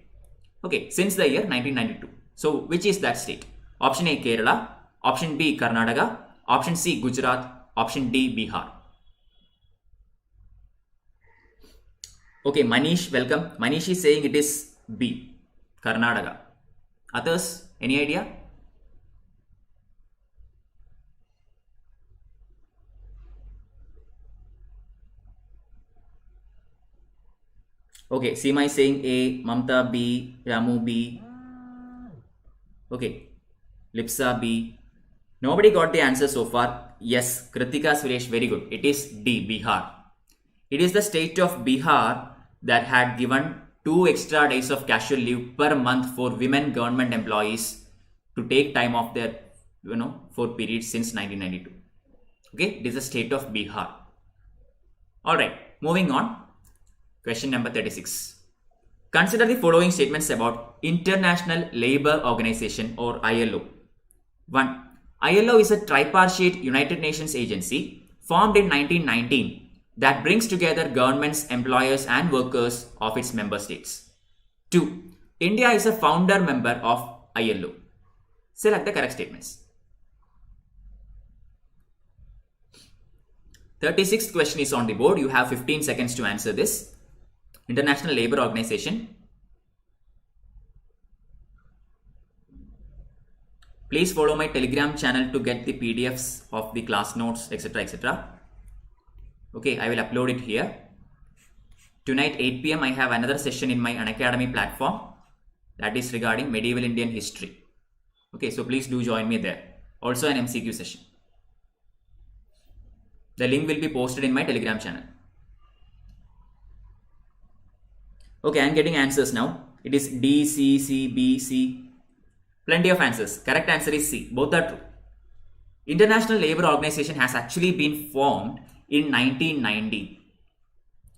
Okay, since the year 1992. So which is that state? Option A, Kerala. Option B, Karnataka. Option C, Gujarat. Option D, Bihar. Okay, Manish, welcome. Manish is saying it is B, Karnataka. Others, any idea? Okay, Seema is saying A, Mamta B, Ramu B. Okay, Lipsa B. Nobody got the answer so far. Yes, Kritika Suresh, very good. It is D, Bihar. It is the state of Bihar that had given 2 extra days of casual leave per month for women government employees to take time off their, for periods since 1992. Okay, it is the state of Bihar. Alright, moving on. Question number 36. Consider the following statements about International Labour Organization or ILO. 1. ILO is a tripartite United Nations agency formed in 1919 that brings together governments, employers and workers of its member states. 2. India is a founder member of ILO. Select the correct statements. 36th question is on the board. You have 15 seconds to answer this. International Labour Organization. Please follow my Telegram channel to get the PDFs of the class notes, etc. etc. Okay, I will upload it here. Tonight 8 p.m. I have another session in my Unacademy platform that is regarding medieval Indian history. Okay, so please do join me there. Also an MCQ session. The link will be posted in my Telegram channel. Okay, I am getting answers now. It is D, C, C, B, C. Plenty of answers. Correct answer is C. Both are true. International Labour Organization has actually been formed in 1990.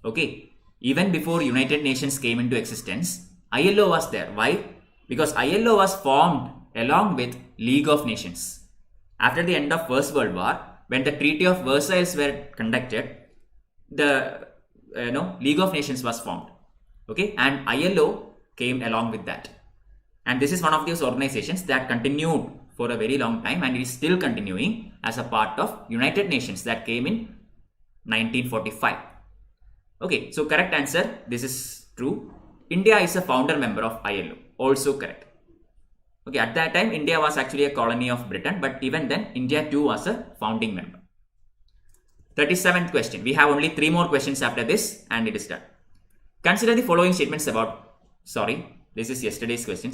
Okay, even before United Nations came into existence, ILO was there. Why? Because ILO was formed along with League of Nations. After the end of First World War, when the Treaty of Versailles were conducted, the League of Nations was formed. Okay, and ILO came along with that. And this is one of those organizations that continued for a very long time and is still continuing as a part of United Nations that came in 1945. Okay, so correct answer, this is true. India is a founder member of ILO, also correct. Okay, at that time, India was actually a colony of Britain, but even then, India too was a founding member. 37th question. We have only 3 more questions after this and it is done. Consider the following statements about, this is yesterday's question,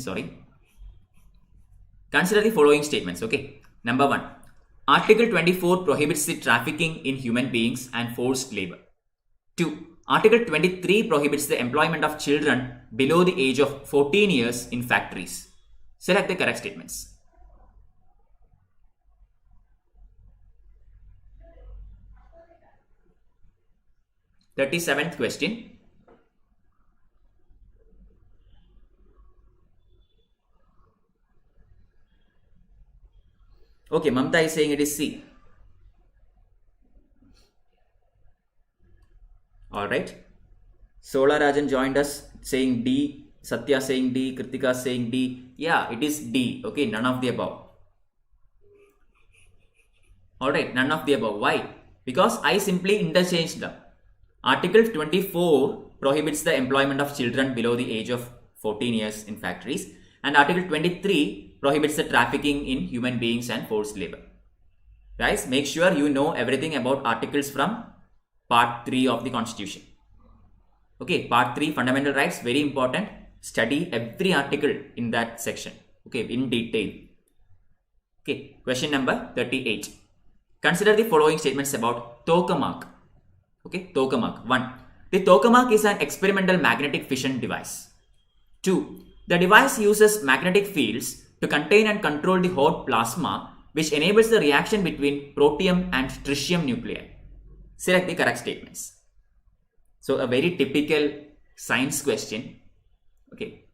Consider the following statements, okay. Number 1. Article 24 prohibits the trafficking in human beings and forced labor. 2. Article 23 prohibits the employment of children below the age of 14 years in factories. Select the correct statements. Thirty-seventh question. Okay, Mamta is saying it is C. Alright. Sola Rajan joined us saying D. Satya saying D. Kritika saying D. Yeah, it is D. Okay, none of the above. Alright, none of the above. Why? Because I simply interchanged them. Article 24 prohibits the employment of children below the age of 14 years in factories. And Article 23 prohibits the trafficking in human beings and forced labor. Guys, make sure you know everything about articles from Part 3 of the Constitution. Okay, Part 3, Fundamental Rights, very important. Study every article in that section, okay, in detail. Okay, question number 38. Consider the following statements about tokamak. Okay, tokamak. 1. The tokamak is an experimental magnetic fission device. 2. The device uses magnetic fields to contain and control the hot plasma, which enables the reaction between protium and tritium nuclei. Select the correct statements. So, a very typical science question. Okay,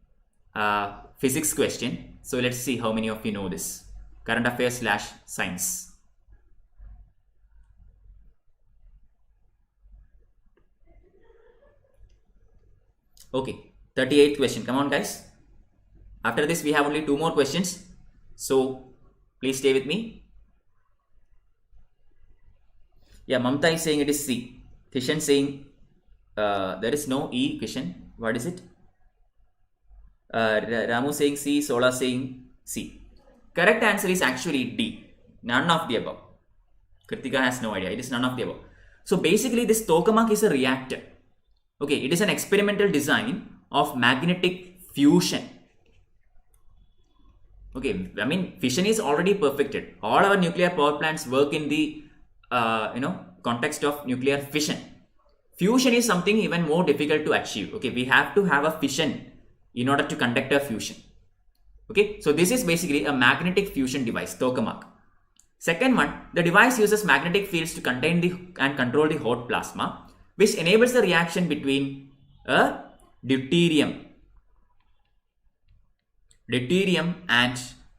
physics question. So, let's see how many of you know this. Current affairs / science. Okay, 38th question. Come on, guys. After this, we have only 2 more questions. So, please stay with me. Yeah, Mamta is saying it is C. Kishan saying there is no E, Kishan. What is it? Ramu saying C, Sola saying C. Correct answer is actually D. None of the above. Kritika has no idea. It is none of the above. So basically this tokamak is a reactor. Okay, it is an experimental design of magnetic fusion. Okay, I mean fission is already perfected. All our nuclear power plants work in the context of nuclear fission. Fusion is something even more difficult to achieve. Okay, we have to have a fission in order to conduct a fusion. Okay, so this is basically a magnetic fusion device, tokamak. Second one, the device uses magnetic fields to contain and control the hot plasma, which enables the reaction between a deuterium and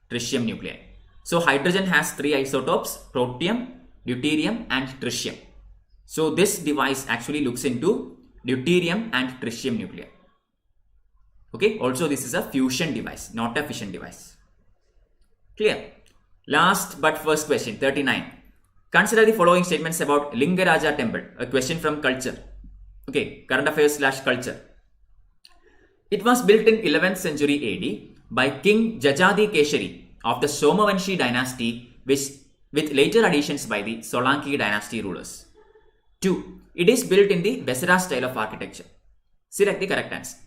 tritium nuclei. So hydrogen has 3 isotopes, protium, deuterium and tritium. So this device actually looks into deuterium and tritium nuclei. Okay, also this is a fusion device, not a fission device. Clear? Last but first question, 39. Consider the following statements about Lingaraja temple, a question from culture. Okay, current affairs / culture. It was built in 11th century AD by King Jajadi Keshari of the Somavanshi dynasty, with later additions by the Solanki dynasty rulers. 2. It is built in the Besara style of architecture. Select the correct answer.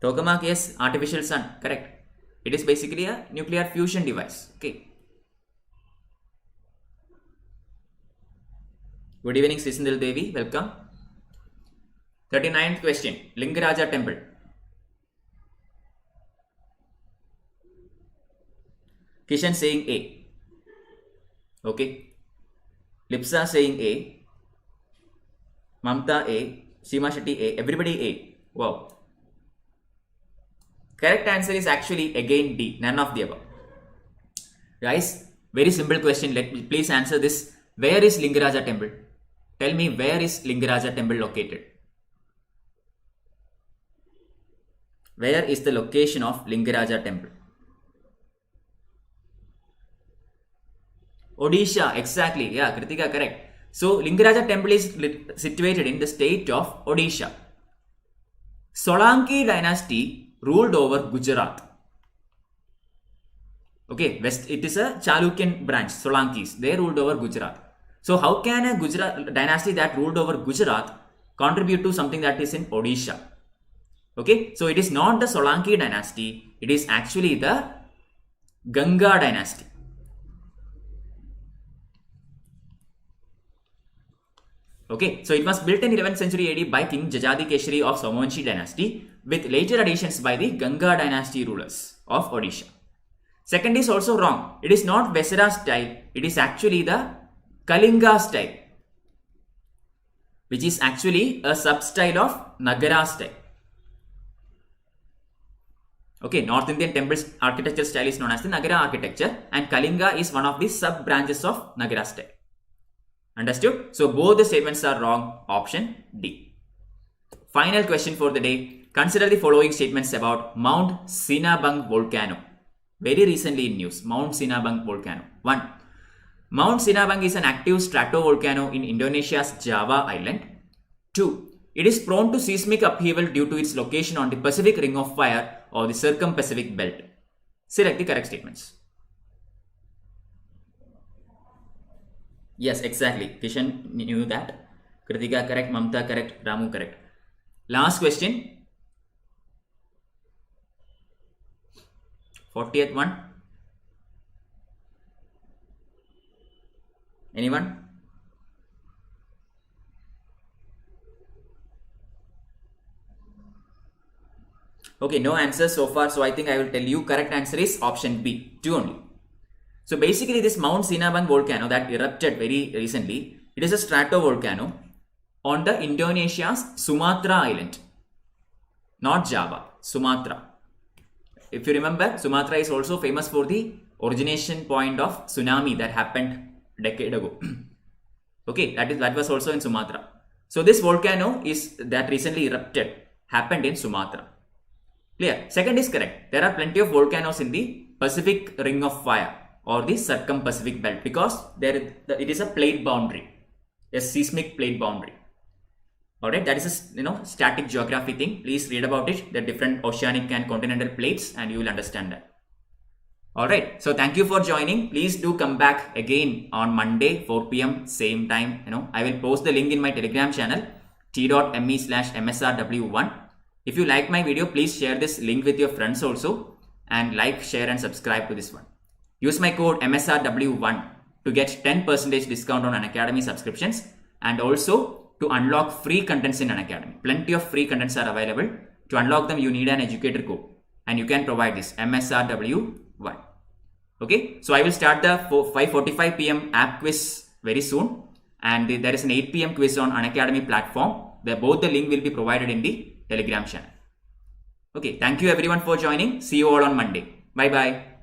Tokamak, yes, artificial sun, correct. It is basically a nuclear fusion device. Okay. Good evening, Sisindal Devi. Welcome. 39th question. Lingaraja temple. Kishan saying A. Okay. Lipsa saying A. Mamta A. Seema Shetty A. Everybody A. Wow. Correct answer is actually again D. None of the above. Guys, very simple question. Let me please answer this. Where is Lingaraja temple? Tell me, where is Lingaraja temple located? Where is the location of Lingaraja temple? Odisha, exactly. Yeah, Kritika, correct. So, Lingaraja temple is situated in the state of Odisha. Solanki dynasty ruled over Gujarat. Okay, it is a Chalukyan branch, Solankis. They ruled over Gujarat. So, how can a Gujarat dynasty that ruled over Gujarat contribute to something that is in Odisha? Okay, so it is not the Solanki dynasty. It is actually the Ganga dynasty. Okay, so it was built in 11th century AD by King Jajadi Keshari of Somanshi dynasty with later additions by the Ganga dynasty rulers of Odisha. Second is also wrong. It is not Vesara style. It is actually the Kalinga style, which is actually a sub-style of Nagara style. Okay, North Indian temples architecture style is known as the Nagara architecture and Kalinga is one of the sub-branches of Nagara style. Understood? So both the statements are wrong. Option D. Final question for the day. Consider the following statements about Mount Sinabung volcano. Very recently in news, Mount Sinabung volcano. 1. Mount Sinabung is an active stratovolcano in Indonesia's Java island. 2. It is prone to seismic upheaval due to its location on the Pacific Ring of Fire or the Circum-Pacific Belt. Select the correct statements. Yes, exactly. Kishan knew that. Kritika correct, Mamta correct, Ramu correct. Last question. 40th one. Anyone? Okay, no answers so far. So I think I will tell you correct answer is option B. 2 only. So basically this Mount Sinabung volcano that erupted very recently, it is a stratovolcano on the Indonesia's Sumatra island. Not Java, Sumatra. If you remember, Sumatra is also famous for the origination point of tsunami that happened a decade ago. Okay, that was also in Sumatra. So this volcano is that recently erupted happened in Sumatra. Clear? Second is correct. There are plenty of volcanoes in the Pacific Ring of Fire or the Circum-Pacific Belt because it is a plate boundary, a seismic plate boundary. Alright, that is a static geography thing. Please read about it, the different oceanic and continental plates, and you will understand that. Alright, so thank you for joining. Please do come back again on Monday 4 p.m. same time. I will post the link in my Telegram channel t.me/msrw1. If you like my video, please share this link with your friends also and like, share and subscribe to this one. Use my code MSRW1 to get 10% discount on Unacademy subscriptions and also to unlock free contents in Unacademy. Plenty of free contents are available. To unlock them, you need an educator code and you can provide this MSRW1. Okay, so I will start the 5:45 p.m. app quiz very soon and there is an 8 p.m. quiz on Unacademy platform. Both the link will be provided in the Telegram channel. Okay, thank you everyone for joining. See you all on Monday. Bye bye.